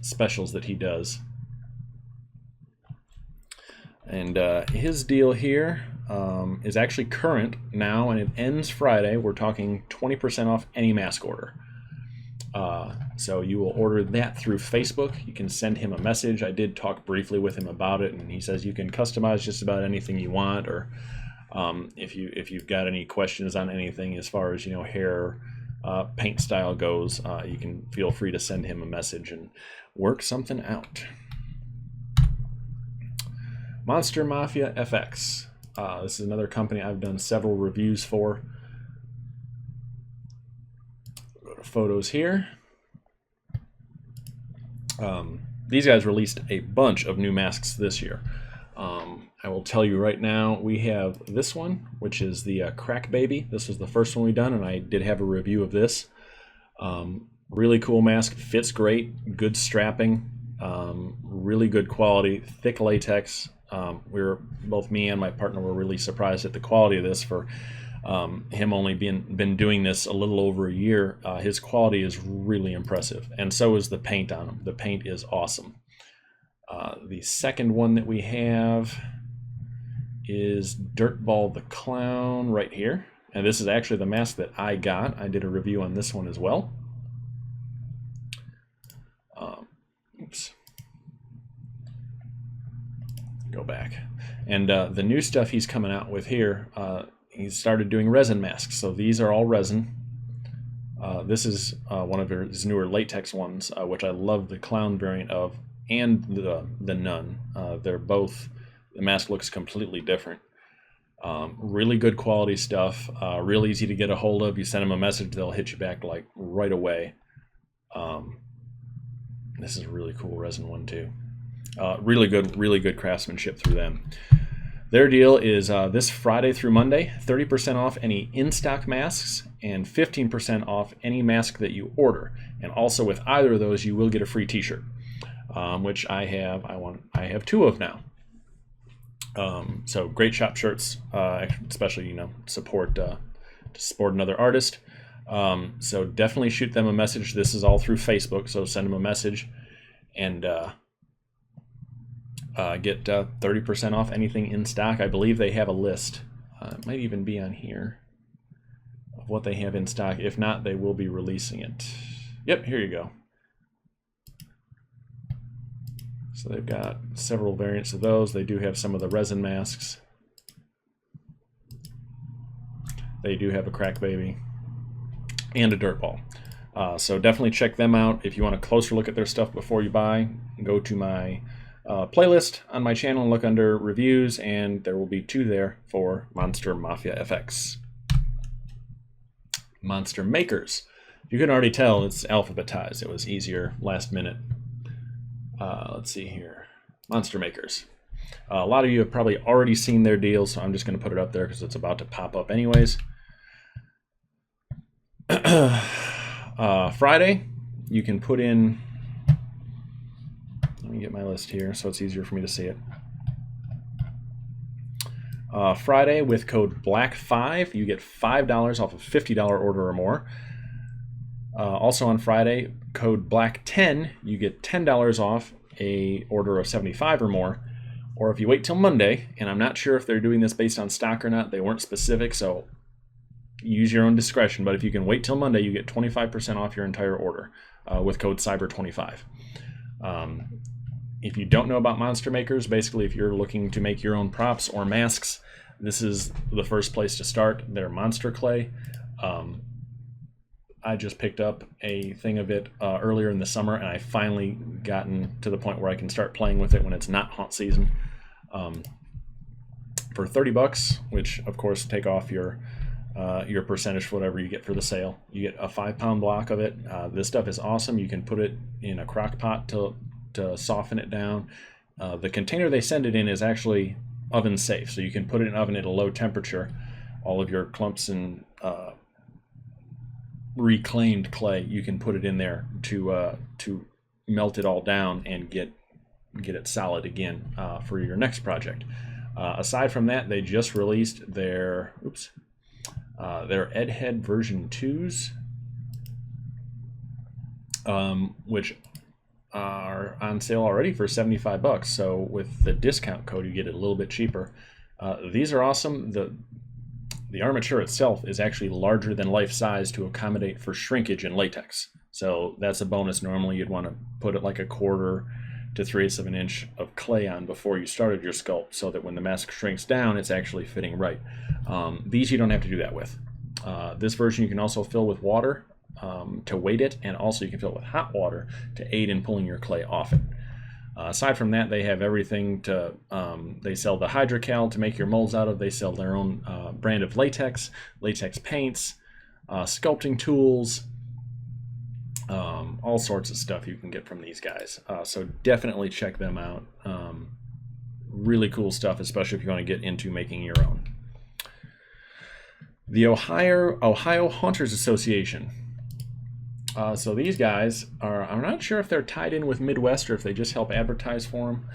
specials that he does. And his deal here is actually current now, and it ends Friday. We're talking 20% off any mask order. So you will order that through Facebook. You can send him a message. I did talk briefly with him about it, and he says you can customize just about anything you want, or if you've got any questions on anything as far as, you know, hair, paint style goes, you can feel free to send him a message and work something out. Monster Mafia FX. This is another company I've done several reviews for. Go to photos here. These guys released a bunch of new masks this year. I will tell you right now, we have this one, which is the Crack Baby. This was the first one we done, and I did have a review of this. Really cool mask, fits great, good strapping, really good quality, thick latex. Both me and my partner were really surprised at the quality of this for him only been doing this a little over a year. His quality is really impressive, and so is the paint on him. The paint is awesome. The second one that we have is Dirtball the Clown right here. And this is actually the mask that I got. I did a review on this one as well. Oops. Go back. And the new stuff he's coming out with here, he's started doing resin masks. So these are all resin. This is one of his newer latex ones, which I love the clown variant of, and the nun. They're both, the mask looks completely different. Really good quality stuff, real easy to get a hold of. You send them a message, they'll hit you back like right away. This is a really cool resin one too. Really good craftsmanship through them. Their deal is this Friday through Monday, 30% off any in-stock masks and 15% off any mask that you order. And also with either of those, you will get a free t-shirt, which I have. I have 2 of now. So great shop shirts, especially, you know, to support another artist. So definitely shoot them a message. This is all through Facebook, so send them a message and get 30% off anything in stock. I believe they have a list. It might even be on here of what they have in stock. If not, they will be releasing it. Yep, here you go. So they've got several variants of those. They do have some of the resin masks. They do have a crack baby and a dirt ball. So definitely check them out. If you want a closer look at their stuff before you buy, go to my playlist on my channel and look under reviews, and there will be 2 there for Monster Mafia FX. Monster Makers. You can already tell it's alphabetized. It was easier last minute. Let's see here. Monster Makers. A lot of you have probably already seen their deals, so I'm just going to put it up there because it's about to pop up anyways. Friday, you can put in, let me get my list here so it's easier for me to see it. Friday, with code BLACK5, you get $5 off a $50 order or more. Also on Friday, code BLACK10, you get $10 off a order of $75 or more. Or if you wait till Monday, and I'm not sure if they're doing this based on stock or not, they weren't specific, so use your own discretion. But if you can wait till Monday, you get 25% off your entire order with code CYBER25. If you don't know about Monster Makers, basically if you're looking to make your own props or masks, this is the first place to start. They're monster clay. I just picked up a thing of it earlier in the summer, and I finally gotten to the point where I can start playing with it when it's not haunt season. For $30, which of course take off your percentage for whatever you get for the sale. You get a 5-pound block of it. This stuff is awesome. You can put it in a crock pot to soften it down. The container they send it in is actually oven safe, so you can put it in an oven at a low temperature. All of your clumps and reclaimed clay, you can put it in there to melt it all down and get it solid again for your next project. Aside from that, they just released their Edhead version 2s, which are on sale already for $75. So with the discount code, you get it a little bit cheaper. These are awesome. The armature itself is actually larger than life size to accommodate for shrinkage in latex. So that's a bonus. Normally you'd want to put it like 1/4 to 3/8 of an inch of clay on before you started your sculpt, so that when the mask shrinks down, it's actually fitting right. These you don't have to do that with. This version you can also fill with water to weight it, and also you can fill it with hot water to aid in pulling your clay off it. Aside from that, they have everything to, they sell the Hydrocal to make your molds out of. They sell their own brand of latex paints, sculpting tools, all sorts of stuff you can get from these guys. So definitely check them out. Really cool stuff, especially if you want to get into making your own. The Ohio Hunters Association. So these guys are, I'm not sure if they're tied in with Midwest or if they just help advertise for them.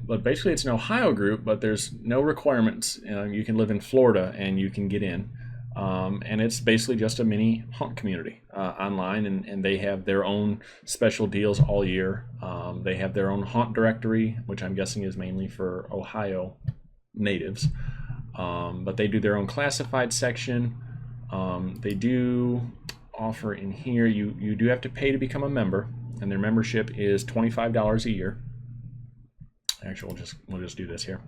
But basically it's an Ohio group, but there's no requirements. You can live in Florida and you can get in. And it's basically just a mini hunt community online, and they have their own special deals all year. They have their own hunt directory, which I'm guessing is mainly for Ohio natives. but they do their own classified section. They do offer in here, you do have to pay to become a member, and their membership is $25 a year. Actually, we'll just do this here.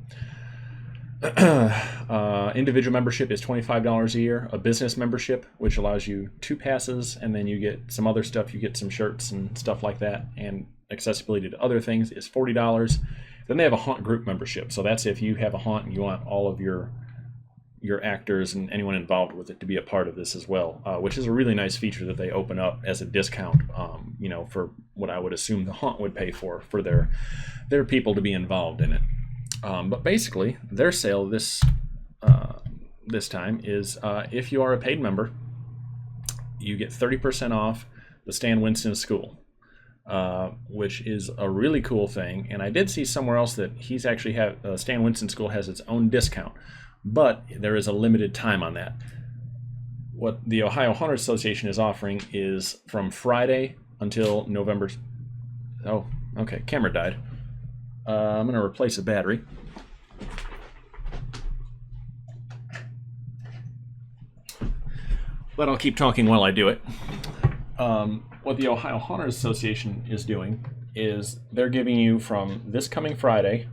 Individual membership is $25 a year. A business membership, which allows you 2 passes, and then you get some other stuff. You get some shirts and stuff like that, and accessibility to other things is $40. Then they have a haunt group membership. So that's if you have a haunt and you want all of your actors and anyone involved with it to be a part of this as well, which is a really nice feature that they open up as a discount, you know, for what I would assume the haunt would pay for their people to be involved in it. But basically, their sale this time is if you are a paid member, you get 30% off the Stan Winston School, which is a really cool thing. And I did see somewhere else that he's actually Stan Winston School has its own discount, but there is a limited time on that. What the Ohio Haunter Association is offering is from Friday until November. Oh, okay, camera died. I'm going to replace a battery. But I'll keep talking while I do it. What the Ohio Haunter Association is doing is they're giving you from this coming Friday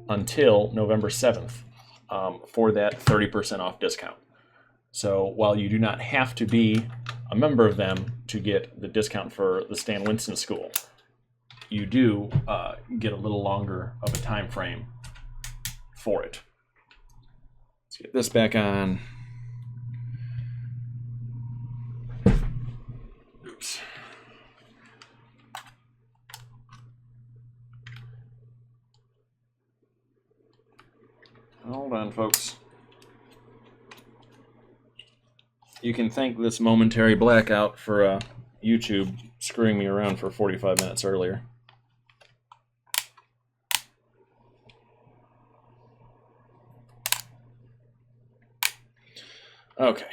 until November 7th for that 30% off discount. So while you do not have to be a member of them to get the discount for the Stan Winston School, you do get a little longer of a time frame for it. Let's get this back on. Oops. Hold on, folks. You can thank this momentary blackout for YouTube screwing me around for 45 minutes earlier. Okay.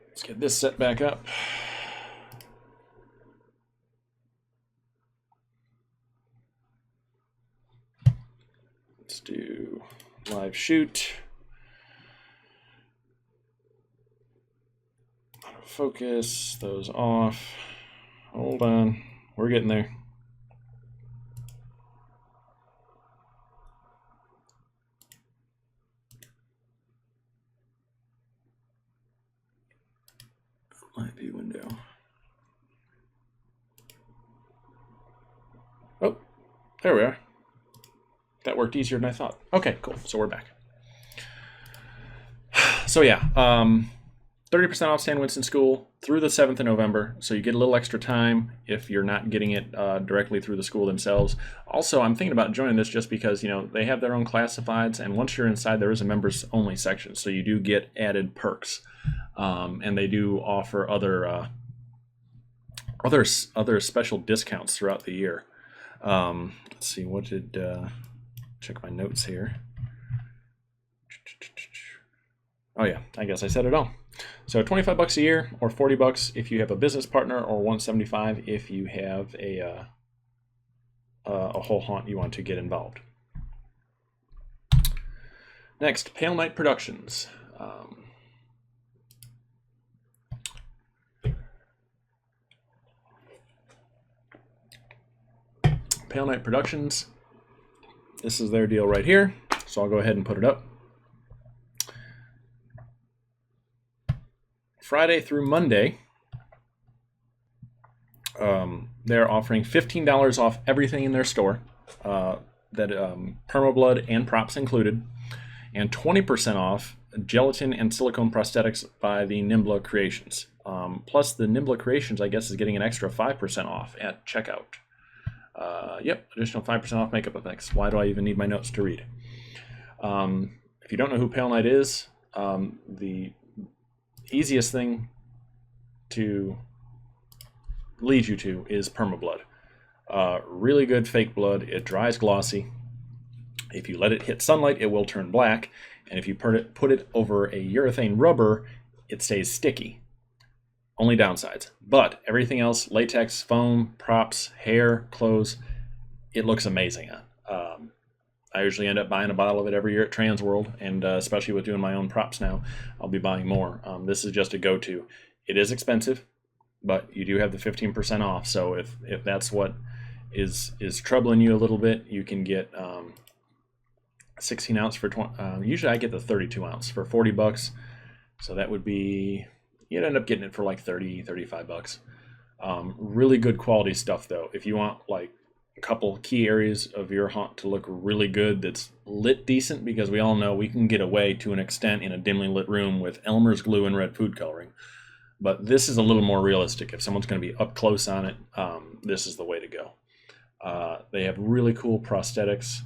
Let's get this set back up. Let's do live shoot. Focus those off. Hold on. We're getting there. Live view window. Oh, there we are. That worked easier than I thought. Okay, cool. So we're back. So yeah, 30% off Stan Winston School through the 7th of November. So you get a little extra time if you're not getting it directly through the school themselves. Also, I'm thinking about joining this just because, you know, they have their own classifieds, and once you're inside, there is a members only section. So you do get added perks. And they do offer other special discounts throughout the year. Let's see, what did check my notes here. Oh yeah, I guess I said it all. So $25 a year, or $40 if you have a business partner, or $175 if you have a whole haunt you want to get involved. Next, Palenight Productions. Palenight Productions. This is their deal right here, so I'll go ahead and put it up. Friday through Monday, they're offering $15 off everything in their store, permablood and props included, and 20% off gelatin and silicone prosthetics by the Nimbla Creations. Plus, the Nimbla Creations, I guess, is getting an extra 5% off at checkout. Yep, additional 5% off makeup effects. Why do I even need my notes to read? If you don't know who Palenight is, the easiest thing to lead you to is permablood. Really good fake blood. It dries glossy. If you let it hit sunlight, it will turn black. And if you put it over a urethane rubber, it stays sticky. Only downsides. But everything else, latex, foam, props, hair, clothes, it looks amazing on. I usually end up buying a bottle of it every year at Transworld, and especially with doing my own props now, I'll be buying more. This is just a go-to. It is expensive, but you do have the 15% off. So if that's what is troubling you a little bit, you can get 16 ounce for 20. Usually I get the 32 ounce for $40. So that would be, you'd end up getting it for like 35 bucks. Really good quality stuff though. If you want like a couple key areas of your hunt to look really good, that's lit decent, because we all know we can get away to an extent in a dimly lit room with Elmer's glue and red food coloring. But this is a little more realistic. If someone's going to be up close on it, this is the way to go. They have really cool prosthetics,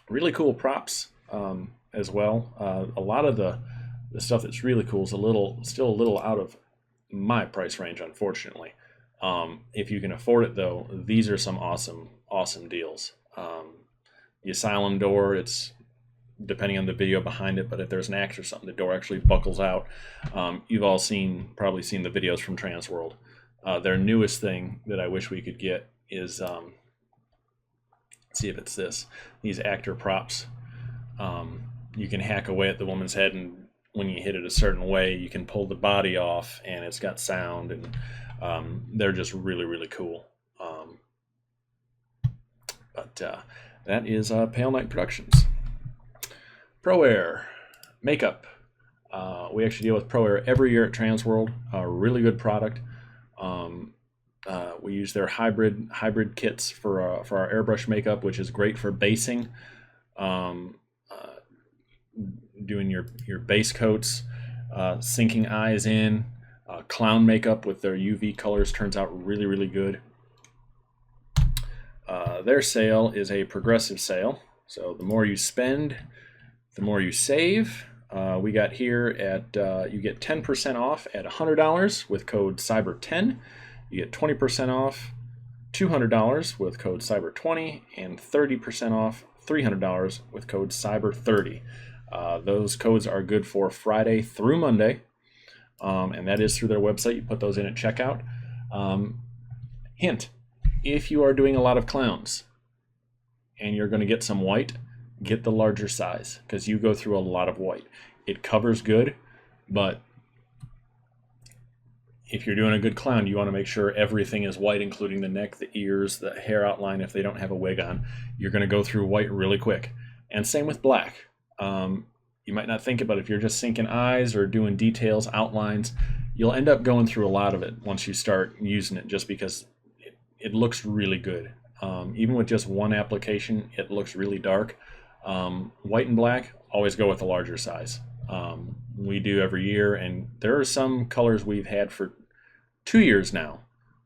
really cool props as well. A lot of the stuff that's really cool is still a little out of my price range, unfortunately. If you can afford it though, these are some awesome deals. The asylum door, it's depending on the video behind it, but if there's an axe or something, the door actually buckles out. You've all probably seen the videos from Transworld. Their newest thing that I wish we could get is, let's see if it's these actor props. You can hack away at the woman's head, and when you hit it a certain way, you can pull the body off, and it's got sound, and they're just really cool. That is Palenight Productions. Pro Air makeup. We actually deal with Pro Air every year at Transworld. A really good product. We use their hybrid kits for our airbrush makeup, which is great for basing, doing your base coats, sinking eyes in. Clown makeup with their UV colors turns out really good. Their sale is a progressive sale, so the more you spend, the more you save. We got here at you get 10% off at $100 with code Cyber10. You get 20% off $200 with code Cyber20, and 30% off $300 with code Cyber30. Those codes are good for Friday through Monday, and that is through their website. You put those in at checkout. Hint: if you are doing a lot of clowns and you're going to get some white, get the larger size, because you go through a lot of white. It covers good, but if you're doing a good clown, you want to make sure everything is white, including the neck, the ears, the hair outline if they don't have a wig on. You're going to go through white really quick. And same with black. You might not think about it. If you're just sinking eyes or doing details, outlines, you'll end up going through a lot of it once you start using it, just because it looks really good. Even with just one application, it looks really dark. White and black, always go with the larger size. We do every year, and there are some colors we've had for 2 years now.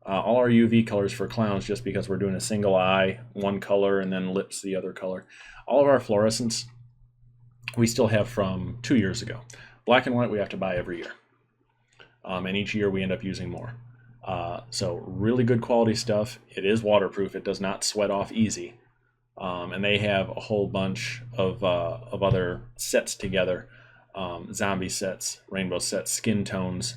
All our UV colors for clowns, just because we're doing a single eye, one color, and then lips the other color. All of our fluorescents we still have from 2 years ago. Black and white we have to buy every year. And each year we end up using more. So really good quality stuff. It is waterproof. It does not sweat off easy. And they have a whole bunch of other sets together. Zombie sets, rainbow sets, skin tones.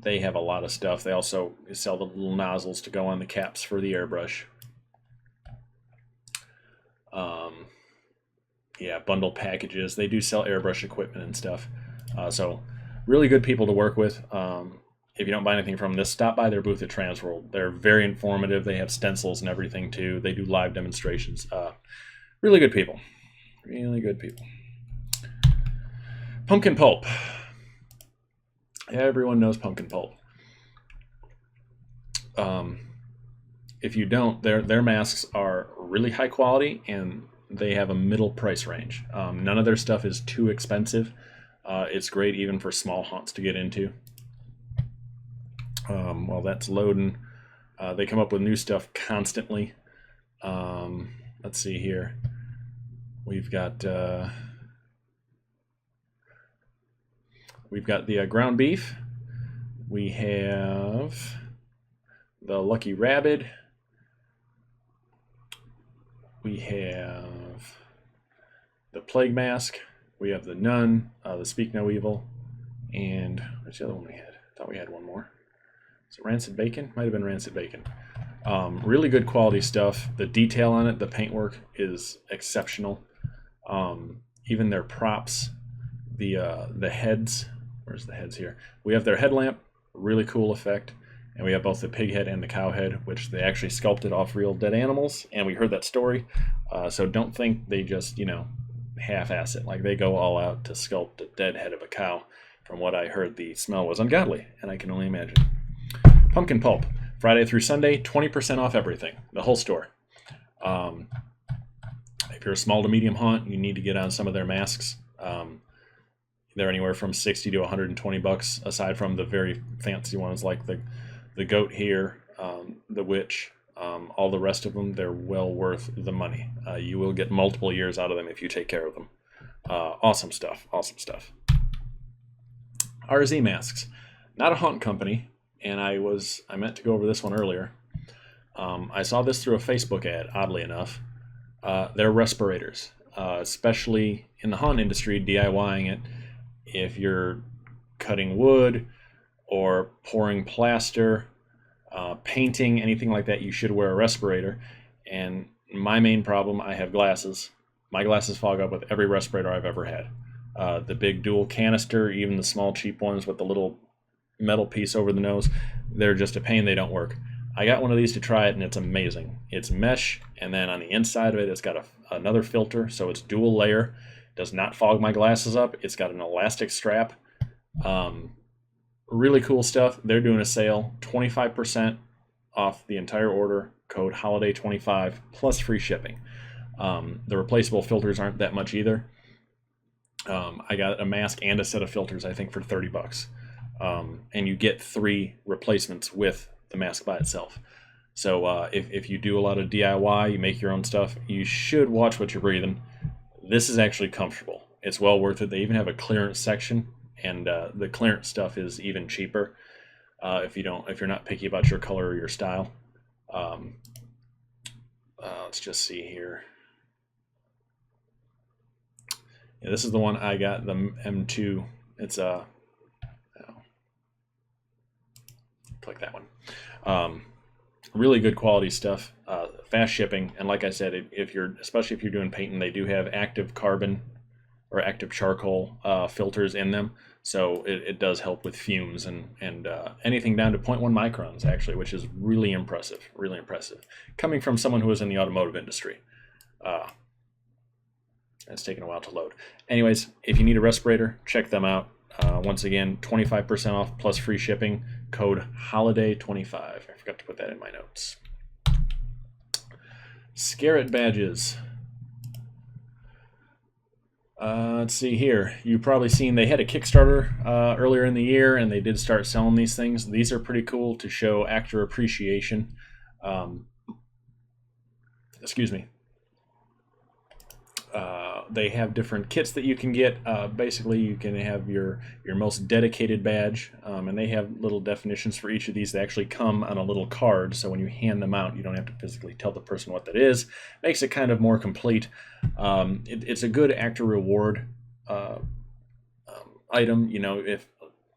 They have a lot of stuff. They also sell the little nozzles to go on the caps for the airbrush. Yeah, bundle packages. They do sell airbrush equipment and stuff. So really good people to work with. If you don't buy anything from this, stop by their booth at Transworld. They're very informative. They have stencils and everything too. They do live demonstrations. Really good people. Really good people. Pumpkin Pulp. Everyone knows Pumpkin Pulp. If you don't, their masks are really high quality, and they have a middle price range. None of their stuff is too expensive. It's great even for small haunts to get into. While that's loading, they come up with new stuff constantly. Let's see here. We've got the ground beef. We have the Lucky Rabbit. We have the Plague Mask. We have the Nun, the Speak No Evil, and where's the other one we had? I thought we had one more. Is it Rancid Bacon? Might have been Rancid Bacon. Really good quality stuff. The detail on it, the paintwork is exceptional. Even their props, the heads. Where's the heads here? We have their headlamp, really cool effect, and we have both the pig head and the cow head, which they actually sculpted off real dead animals, and we heard that story. So don't think they just, half-ass it. Like, they go all out to sculpt a dead head of a cow. From what I heard, the smell was ungodly, and I can only imagine. Pumpkin Pulp, Friday through Sunday, 20% off everything, the whole store. If you're a small to medium haunt, you need to get on some of their masks. They're anywhere from $60 to $120, aside from the very fancy ones like the goat here, the witch, all the rest of them. They're well worth the money. You will get multiple years out of them if you take care of them. Awesome stuff, awesome stuff. RZ Masks, not a haunt company, and I meant to go over this one earlier. I saw this through a Facebook ad, oddly enough. They're respirators, especially in the haunt industry, DIYing it. If you're cutting wood or pouring plaster, painting, anything like that, you should wear a respirator. And my main problem, I have glasses. My glasses fog up with every respirator I've ever had. The big dual canister, even the small cheap ones with the little metal piece over the nose, they're just a pain. They don't work. I got one of these to try it, and it's amazing. It's mesh, and then on the inside of it, it's got another filter, so it's dual layer. Does not fog my glasses up. It's got an elastic strap. Really cool stuff. They're doing a sale, 25% off the entire order, code HOLIDAY25, plus free shipping. The replaceable filters aren't that much either. I got a mask and a set of filters, I think, for $30. And you get 3 replacements with the mask by itself. So if you do a lot of DIY, you make your own stuff, you should watch what you're breathing. This is actually comfortable. It's well worth it. They even have a clearance section, and the clearance stuff is even cheaper if you're not picky about your color or your style. Let's just see here. Yeah, this is the one I got, the M2. It's click that one. Really good quality stuff, fast shipping, and like I said, especially if you're doing painting, they do have active carbon or active charcoal filters in them, so it does help with fumes and anything down to 0.1 microns actually, which is really impressive, coming from someone who was in the automotive industry. It's taken a while to load. Anyways, if you need a respirator, check them out. Once again, 25% off plus free shipping, code HOLIDAY25. I forgot to put that in my notes. Scareit Badges. Let's see here. You've probably seen they had a Kickstarter earlier in the year, and they did start selling these things. These are pretty cool to show actor appreciation. Excuse me. They have different kits that you can get. Basically, you can have your most dedicated badge, and they have little definitions for each of these. They actually come on a little card, so when you hand them out, you don't have to physically tell the person what that is. Makes it kind of more complete. It's a good actor reward item. If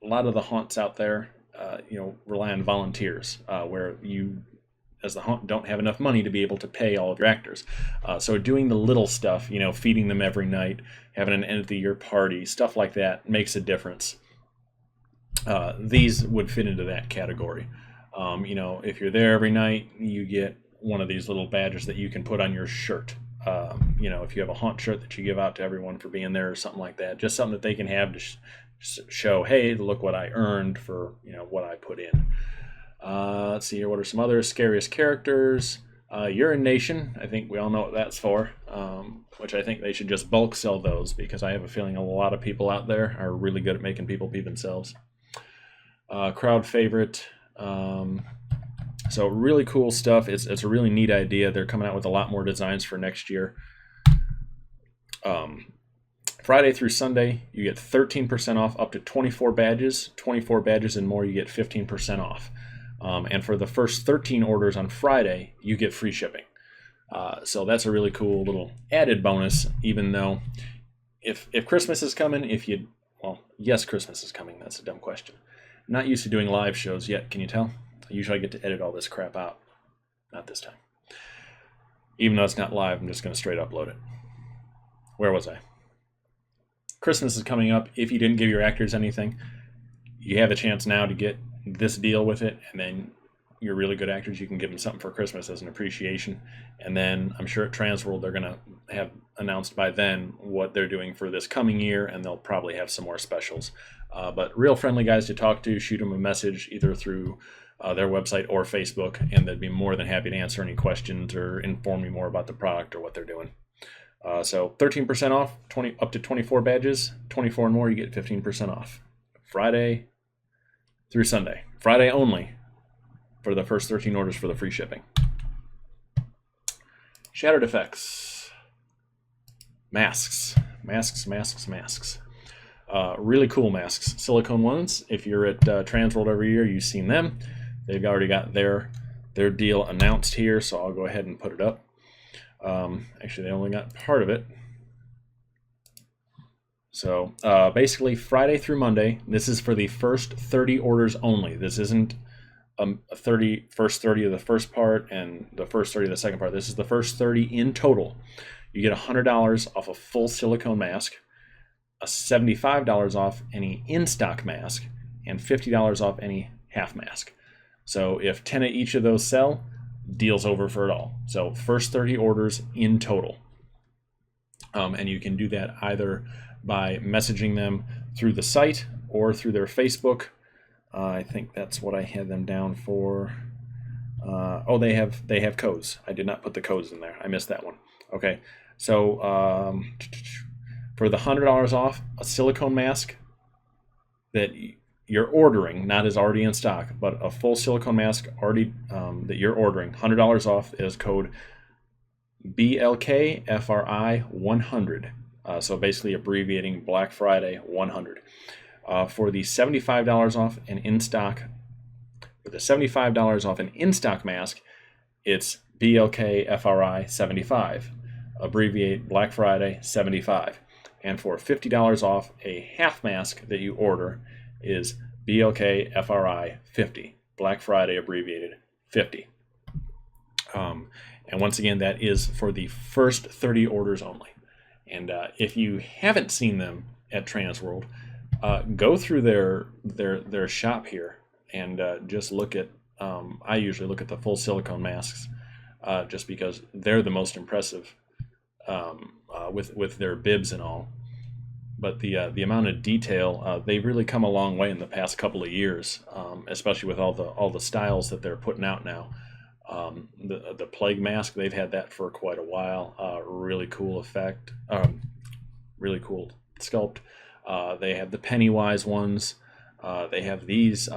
a lot of the haunts out there, rely on volunteers, where you, as the haunt, don't have enough money to be able to pay all of your actors. So doing the little stuff, feeding them every night, having an end of the year party, stuff like that makes a difference. These would fit into that category. If you're there every night, you get one of these little badges that you can put on your shirt. If you have a haunt shirt that you give out to everyone for being there or something like that, just something that they can have to show, hey, look what I earned for, what I put in. Let's see here. What are some other scariest characters? Urination. I think we all know what that's for, which I think they should just bulk sell those, because I have a feeling a lot of people out there are really good at making people pee themselves. Crowd favorite. So really cool stuff. It's a really neat idea. They're coming out with a lot more designs for next year. Friday through Sunday, you get 13% off up to 24 badges. 24 badges and more, you get 15% off. And for the first 13 orders on Friday, you get free shipping. So that's a really cool little added bonus, even though if Christmas is coming, well, yes, Christmas is coming. That's a dumb question. I'm not used to doing live shows yet. Can you tell? Usually I get to edit all this crap out. Not this time. Even though it's not live, I'm just going to straight upload it. Where was I? Christmas is coming up. If you didn't give your actors anything, you have a chance now to get this deal with it, and then your really good actors, you can give them something for Christmas as an appreciation. And then I'm sure at Transworld they're going to have announced by then what they're doing for this coming year, and they'll probably have some more specials. But real friendly guys to talk to. Shoot them a message either through their website or Facebook, and they'd be more than happy to answer any questions or inform you more about the product or what they're doing. So 13% off, up to 24 badges, 24 and more, you get 15% off. Friday through Sunday. Friday only for the first 13 orders for the free shipping. Shattered Effects. Masks. Really cool masks. Silicone ones. If you're at Transworld every year, you've seen them. They've already got their deal announced here, so I'll go ahead and put it up. Actually, they only got part of it. So basically, Friday through Monday, this is for the first 30 orders only. This isn't first 30 of the first part and the first 30 of the second part. This is the first 30 in total. You get $100 off a full silicone mask, $75 off any in-stock mask, and $50 off any half mask. So if 10 of each of those sell, deal's over for it all. So first 30 orders in total. And you can do that either by messaging them through the site or through their Facebook. I think that's what I had them down for. Oh, they have codes. I did not put the codes in there. I missed that one. Okay, so for the $100 off a silicone mask that you're ordering, not is already in stock, but a full silicone mask already that you're ordering, $100 off is code BLKFRI100. So basically abbreviating Black Friday 100. For the $75 off an in-stock, for the $75 off an in-stock mask, it's BLKFRI 75. Abbreviate Black Friday 75. And for $50 off a half mask that you order is BLKFRI 50. Black Friday abbreviated 50. And once again, that is for the first 30 orders only. And if you haven't seen them at Transworld, go through their shop here and just look at. I usually look at the full silicone masks, just because they're the most impressive with their bibs and all. But the amount of detail, they've really come a long way in the past couple of years, especially with all the styles that they're putting out now. The plague mask, they've had that for quite a while. Really cool effect, really cool sculpt. They have the Pennywise ones. They have these,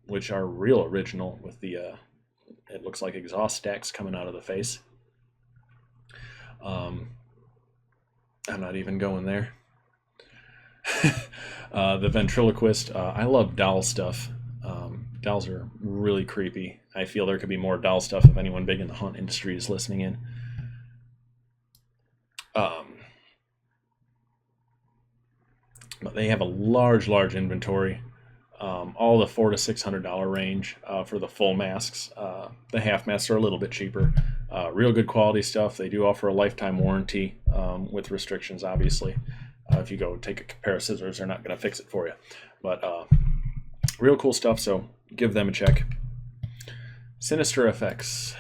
which are real original with the, it looks like exhaust stacks coming out of the face. I'm not even going there. The ventriloquist. I love doll stuff. Dolls are really creepy. I feel there could be more doll stuff if anyone big in the haunt industry is listening in. But they have a large inventory. All the $400 to $600 range for the full masks. The half masks are a little bit cheaper. Real good quality stuff. They do offer a lifetime warranty with restrictions, obviously. If you go take a pair of scissors, they're not going to fix it for you. But real cool stuff, so give them a check. Sinister Effects.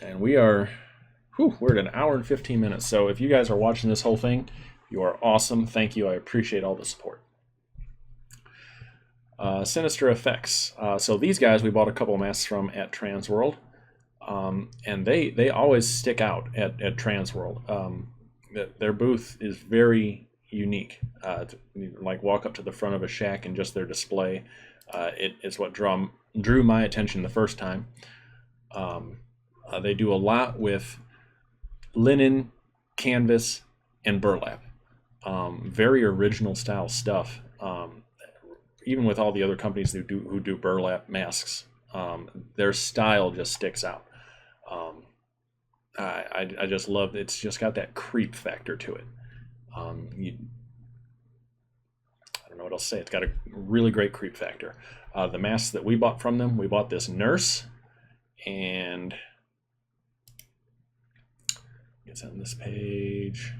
And we're at an hour and 15 minutes. So if you guys are watching this whole thing, you are awesome. Thank you. I appreciate all the support. Sinister Effects. So these guys we bought a couple of masks from at Transworld. And they always stick out at Transworld. Their booth is very unique. Like walk up to the front of a shack and just their display. It's what drew my attention the first time. They do a lot with linen, canvas, and burlap. Very original style stuff. Even with all the other companies who do burlap masks, their style just sticks out. I just love it. It's just got that creep factor to it. I don't know what else to say. It's got a really great creep factor. The masks that we bought from them, we bought this Nurse, and it's on this page,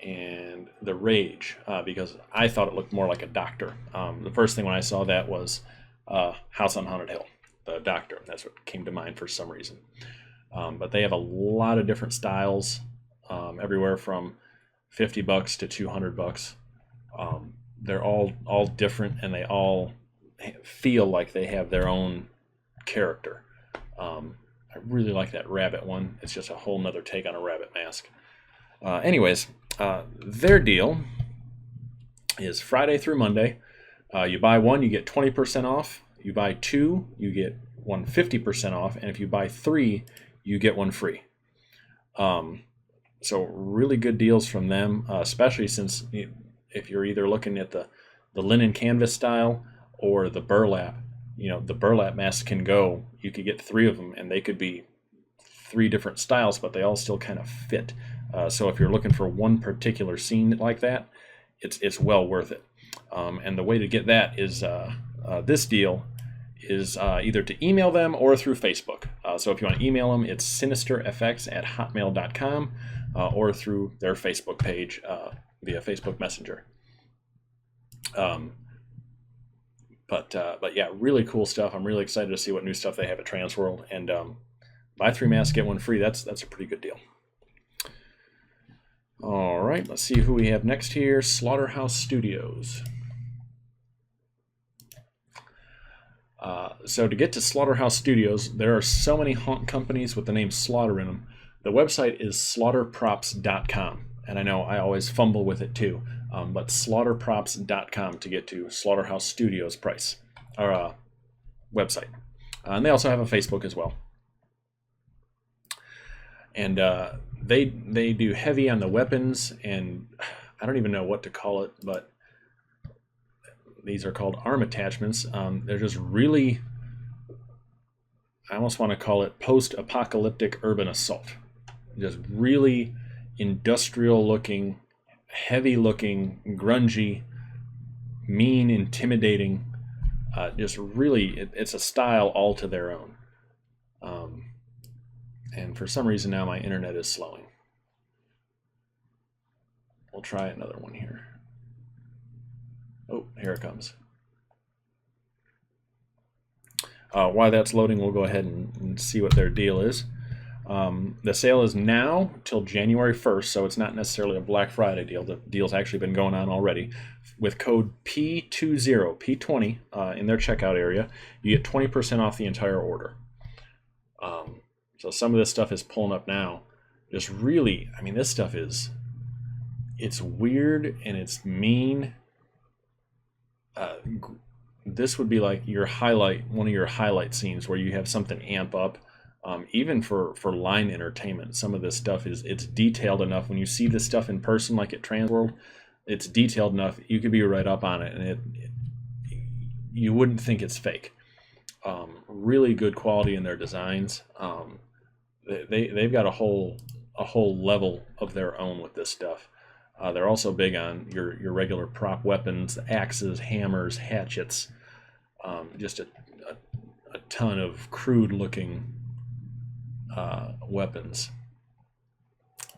and the Rage, because I thought it looked more like a doctor. The first thing when I saw that was House on Haunted Hill, the doctor. That's what came to mind for some reason. But they have a lot of different styles, everywhere from $50 to $200. They're all different, and they all feel like they have their own character. I really like that rabbit one. It's just a whole nother take on a rabbit mask. Anyways, their deal is Friday through Monday. You buy one, you get 20% off. You buy two, you get 50% off. And if you buy three, you get one free. So really good deals from them, especially since if you're either looking at the linen canvas style or the burlap, the burlap masks can go. You could get three of them, and they could be three different styles, but they all still kind of fit. So if you're looking for one particular scene like that, it's well worth it. And the way to get that is this deal is either to email them or through Facebook. So if you want to email them, it's sinisterfx@hotmail.com or through their Facebook page via Facebook Messenger. But yeah, really cool stuff. I'm really excited to see what new stuff they have at Transworld. And buy three masks, get one free. That's a pretty good deal. All right, let's see who we have next here. Slaughterhouse Studios. So to get to Slaughterhouse Studios, there are so many haunt companies with the name Slaughter in them. The website is slaughterprops.com, and I know I always fumble with it too, but slaughterprops.com to get to Slaughterhouse Studios website. And they also have a Facebook as well. And they do heavy on the weapons, and I don't even know what to call it, but these are called arm attachments. They're just really, I almost want to call it post-apocalyptic urban assault. Just really industrial looking, heavy looking, grungy, mean, intimidating. Just really, it's a style all to their own. And for some reason now my internet is slowing. We'll try another one here. Oh, here it comes. While that's loading, we'll go ahead and see what their deal is. The sale is now till January 1st, so it's not necessarily a Black Friday deal. The deal's actually been going on already. With code P20 in their checkout area, you get 20% off the entire order. So some of this stuff is pulling up now. Just really, I mean, this stuff it's weird and it's mean. This would be like one of your highlight scenes where you have something amp up. Even for line entertainment, some of this stuff it's detailed enough. When you see this stuff in person, like at Transworld, it's detailed enough you could be right up on it, and you wouldn't think it's fake. Really good quality in their designs. They've got a whole level of their own with this stuff. They're also big on your regular prop weapons, axes, hammers, hatchets, just a ton of crude looking weapons.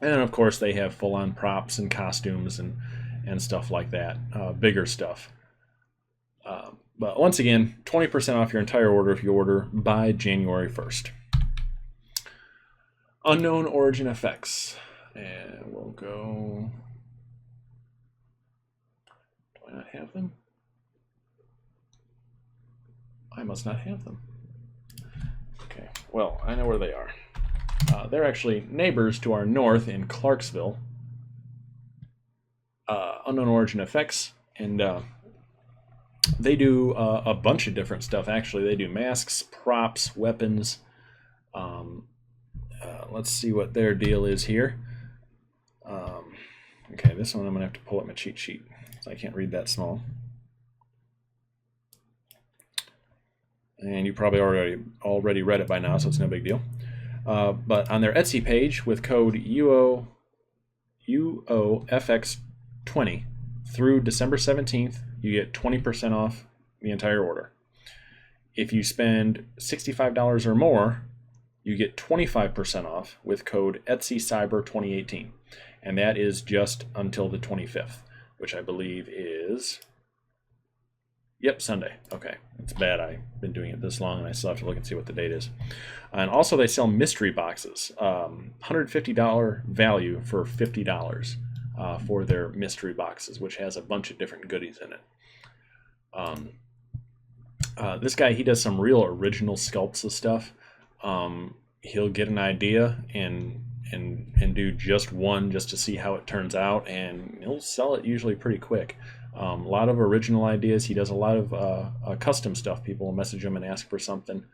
And then of course they have full-on props and costumes and stuff like that, bigger stuff. But once again, 20% off your entire order if you order by January 1st. Unknown Origin Effects. And we'll go... Do I not have them? I must not have them. Okay, well, I know where they are. They're actually neighbors to our north in Clarksville. Unknown Origin Effects, and they do a bunch of different stuff. Actually, they do masks, props, weapons. Let's see what their deal is here. Okay, this one I'm gonna have to pull up my cheat sheet, so I can't read that small. And you probably already read it by now, so it's no big deal. But on their Etsy page with code UOFX20 through December 17th, you get 20% off the entire order. If you spend $65 or more, you get 25% off with code EtsyCyber2018. And that is just until the 25th, which I believe is, yep, Sunday. Okay, it's bad I've been doing it this long and I still have to look and see what the date is. And also they sell mystery boxes, $150 value for $50 for their mystery boxes, which has a bunch of different goodies in it. This guy, he does some real original sculpts of stuff. He'll get an idea and do just one just to see how it turns out, and he'll sell it usually pretty quick. A lot of original ideas. He does a lot of custom stuff. People will message him and ask for something.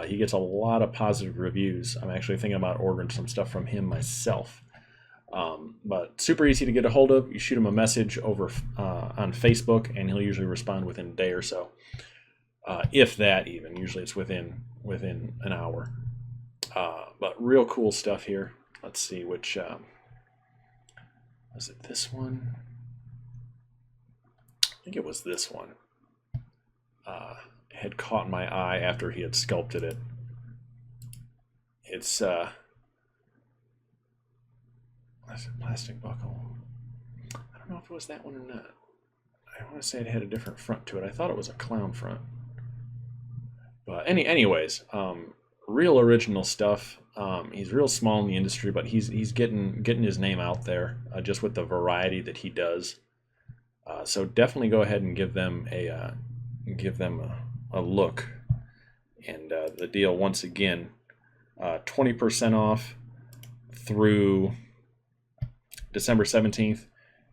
He gets a lot of positive reviews. I'm actually thinking about ordering some stuff from him myself. But super easy to get a hold of. You shoot him a message over on Facebook, and he'll usually respond within a day or so. If that even. Usually it's within an hour. But real cool stuff here. Let's see which, was it this one? I think it was this one. Had caught my eye after he had sculpted it. It's, that's a plastic buckle. I don't know if it was that one or not. I want to say it had a different front to it. I thought it was a clown front. But anyways, real original stuff. He's real small in the industry, but he's getting his name out there just with the variety that he does. So definitely go ahead and give them a look. And the deal once again, 20% off through December 17th,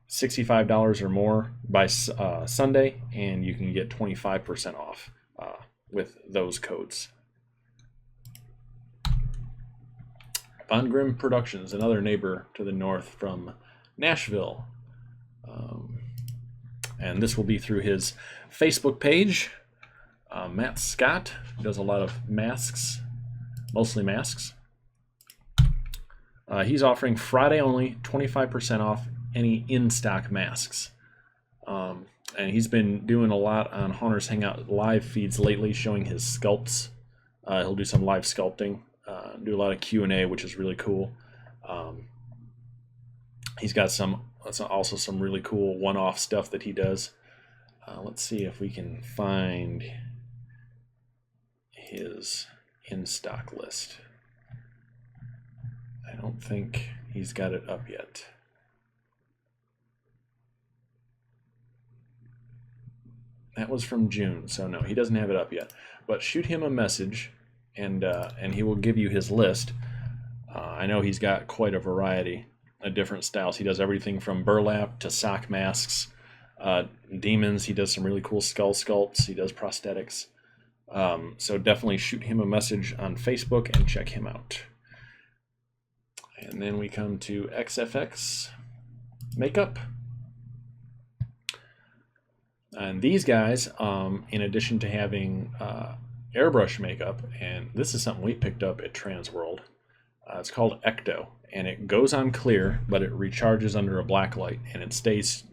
$65 or more by Sunday, and you can get 25% off with those codes. Von Grimm Productions, another neighbor to the north from Nashville. And this will be through his Facebook page. Matt Scott does a lot of masks, mostly masks. He's offering Friday only 25% off any in-stock masks. And he's been doing a lot on Haunters Hangout live feeds lately, showing his sculpts. He'll do some live sculpting, do a lot of Q&A, which is really cool. He's got also some really cool one-off stuff that he does. Let's see if we can find his in-stock list. I don't think he's got it up yet. That was from June, so no, he doesn't have it up yet. But shoot him a message, and he will give you his list. I know he's got quite a variety of different styles. He does everything from burlap to sock masks, demons. He does some really cool skull sculpts. He does prosthetics. So definitely shoot him a message on Facebook and check him out. And then we come to XFX Makeup. And these guys, in addition to having airbrush makeup, and this is something we picked up at Transworld, it's called Ecto, and it goes on clear, but it recharges under a black light, and it stays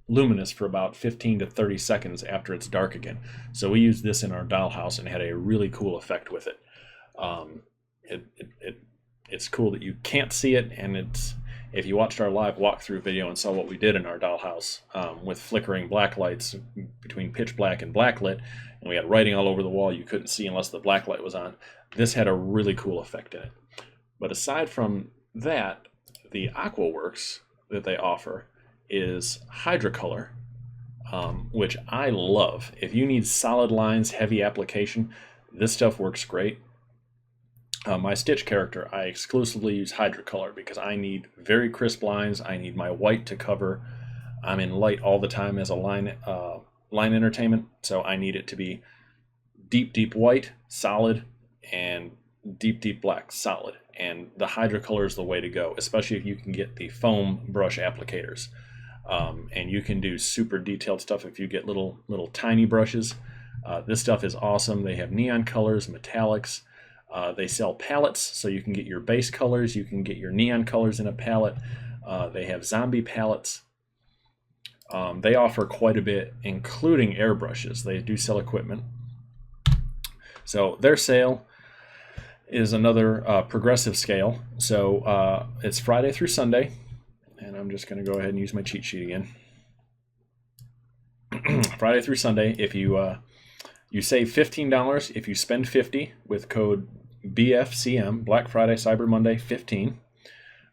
luminous for about 15 to 30 seconds after it's dark again. So we used this in our dollhouse and had a really cool effect with it. It's cool that you can't see it, and if you watched our live walkthrough video and saw what we did in our dollhouse with flickering black lights between pitch black and blacklit, and we had writing all over the wall you couldn't see unless the black light was on, this had a really cool effect in it. But aside from that, the Aquaworks that they offer is Hydrocolor, which I love. If you need solid lines, heavy application, this stuff works great. My Stitch character, I exclusively use Hydrocolor because I need very crisp lines. I need my white to cover. I'm in light all the time as a line entertainment, so I need it to be deep white, solid, and deep black, solid. And the Hydrocolor is the way to go, especially if you can get the foam brush applicators. And you can do super detailed stuff if you get little tiny brushes. This stuff is awesome. They have neon colors, metallics. They sell palettes, so you can get your base colors, you can get your neon colors in a palette. They have zombie palettes. They offer quite a bit, including airbrushes. They do sell equipment. So their sale is another progressive scale. So it's Friday through Sunday, and I'm just going to go ahead and use my cheat sheet again. Friday through Sunday, if you save $15 if you spend $50 with code BFCM, Black Friday Cyber Monday 15.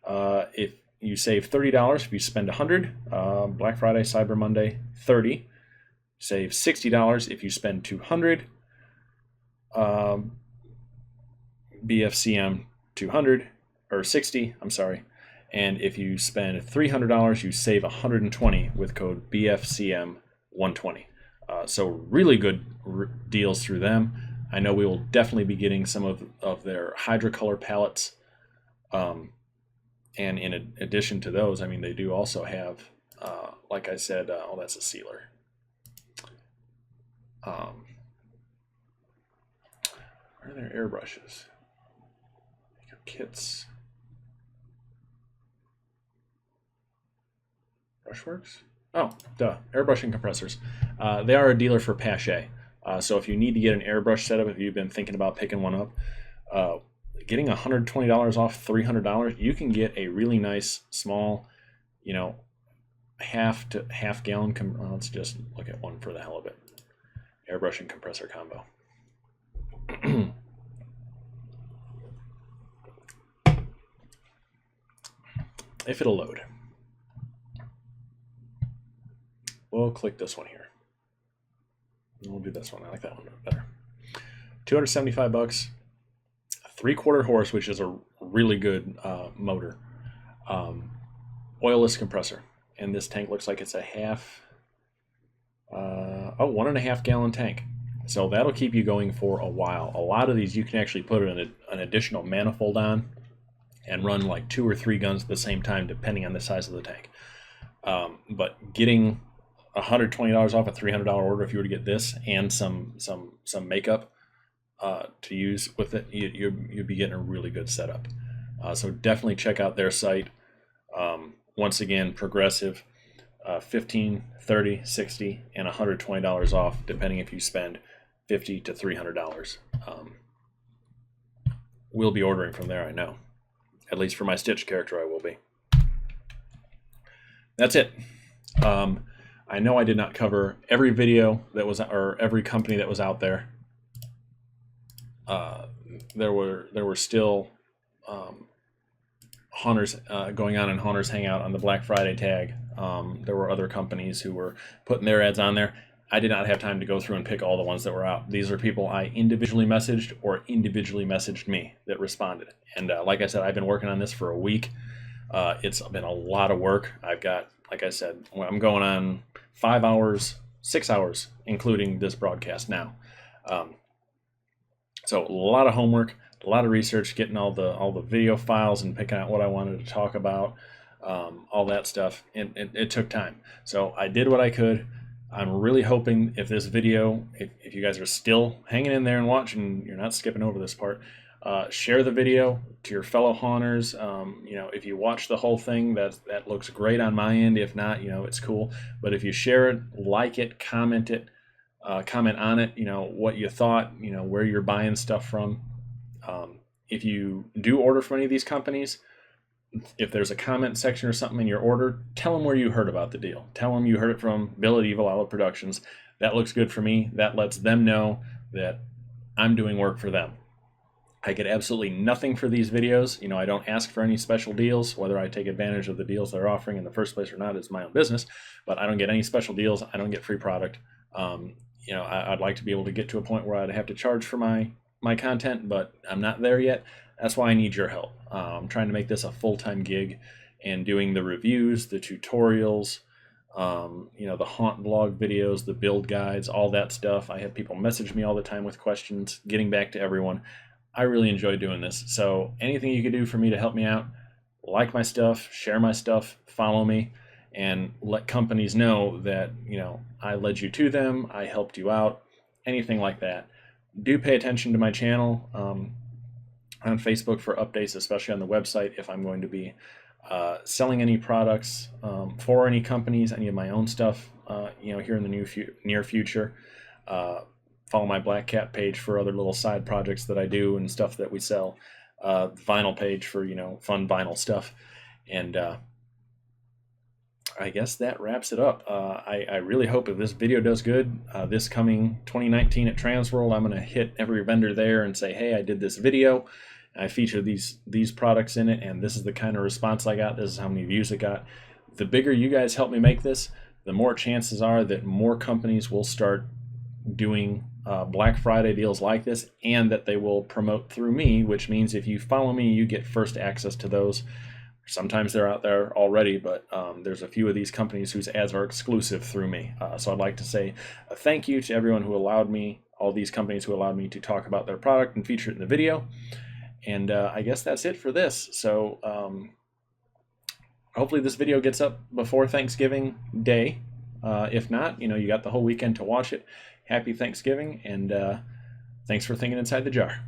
If you save $30 if you spend $100, Black Friday Cyber Monday 30. Save $60 if you spend $200, BFCM 200 or 60. I'm sorry. And if you spend $300, you save $120 with code BFCM 120. So really good deals through them. I know we will definitely be getting some of their Hydra color palettes. And in addition to those, I mean, they do also have, like I said, oh, that's a sealer. Where are their airbrushes? Kits. Brushworks? Oh, duh. Airbrushing compressors. They are a dealer for Pache. So if you need to get an airbrush setup, if you've been thinking about picking one up, getting $120 off $300, you can get a really nice small, half to half gallon. Let's just look at one for the hell of it. Airbrushing compressor combo. If it'll load. We'll click this one here. We'll do this one. I like that one better. $275. 3/4 horse, which is a really good motor. Oilless compressor. And this tank looks like it's a 1.5 gallon tank. So that'll keep you going for a while. A lot of these you can actually put an additional manifold on and run like 2 or 3 guns at the same time, depending on the size of the tank. But getting $120 off a $300 order, if you were to get this and some makeup to use with it, you'd be getting a really good setup. So definitely check out their site. Once again, progressive, $15, $30, $60, and $120 off, depending if you spend $50 to $300. We'll be ordering from there, I know. At least for my Stitch character, I will be. That's it. I know I did not cover every video that was, or every company that was out there. There were still hunters going on in Hunters Hangout on the Black Friday tag. There were other companies who were putting their ads on there. I did not have time to go through and pick all the ones that were out. These are people I individually messaged or individually messaged me that responded. And like I said, I've been working on this for a week. It's been a lot of work. I've got, like I said, I'm going on 5 hours, 6 hours, including this broadcast now. So a lot of homework, a lot of research, getting all the video files and picking out what I wanted to talk about, all that stuff. It took time. So I did what I could. I'm really hoping if this video, if you guys are still hanging in there and watching, you're not skipping over this part, share the video to your fellow haunters. If you watch the whole thing, that looks great on my end. If not, it's cool. But if you share it, like it, comment on it, what you thought, where you're buying stuff from. If you do order from any of these companies, if there's a comment section or something in your order, tell them where you heard about the deal. Tell them you heard it from Bill at Evil Outlaw Productions. That looks good for me. That lets them know that I'm doing work for them. I get absolutely nothing for these videos. I don't ask for any special deals. Whether I take advantage of the deals they're offering in the first place or not is my own business, but I don't get any special deals. I don't get free product. I'd like to be able to get to a point where I'd have to charge for my content, but I'm not there yet. That's why I need your help. I'm trying to make this a full-time gig, and doing the reviews, the tutorials, the haunt blog videos, the build guides, all that stuff. I have people message me all the time with questions, getting back to everyone. I really enjoy doing this. So anything you can do for me to help me out, like my stuff, share my stuff, follow me, and let companies know that, I led you to them, I helped you out, anything like that. Do pay attention to my channel. on Facebook for updates, especially on the website, if I'm going to be selling any products for any companies, any of my own stuff, here in the near future. Follow my Black Cat page for other little side projects that I do and stuff that we sell. Vinyl page for, fun vinyl stuff. And I guess that wraps it up. I really hope if this video does good, this coming 2019 at Transworld, I'm going to hit every vendor there and say, hey, I did this video. I featured these products in it, and this is the kind of response I got. This is how many views it got. The bigger you guys help me make this, the more chances are that more companies will start doing Black Friday deals like this, and that they will promote through me, which means if you follow me, you get first access to those. Sometimes they're out there already, but there's a few of these companies whose ads are exclusive through me. So I'd like to say a thank you to everyone who allowed me, all these companies who allowed me to talk about their product and feature it in the video. And I guess that's it for this. So hopefully this video gets up before Thanksgiving Day. If not, you got the whole weekend to watch it. Happy Thanksgiving, and thanks for thinking inside the jar.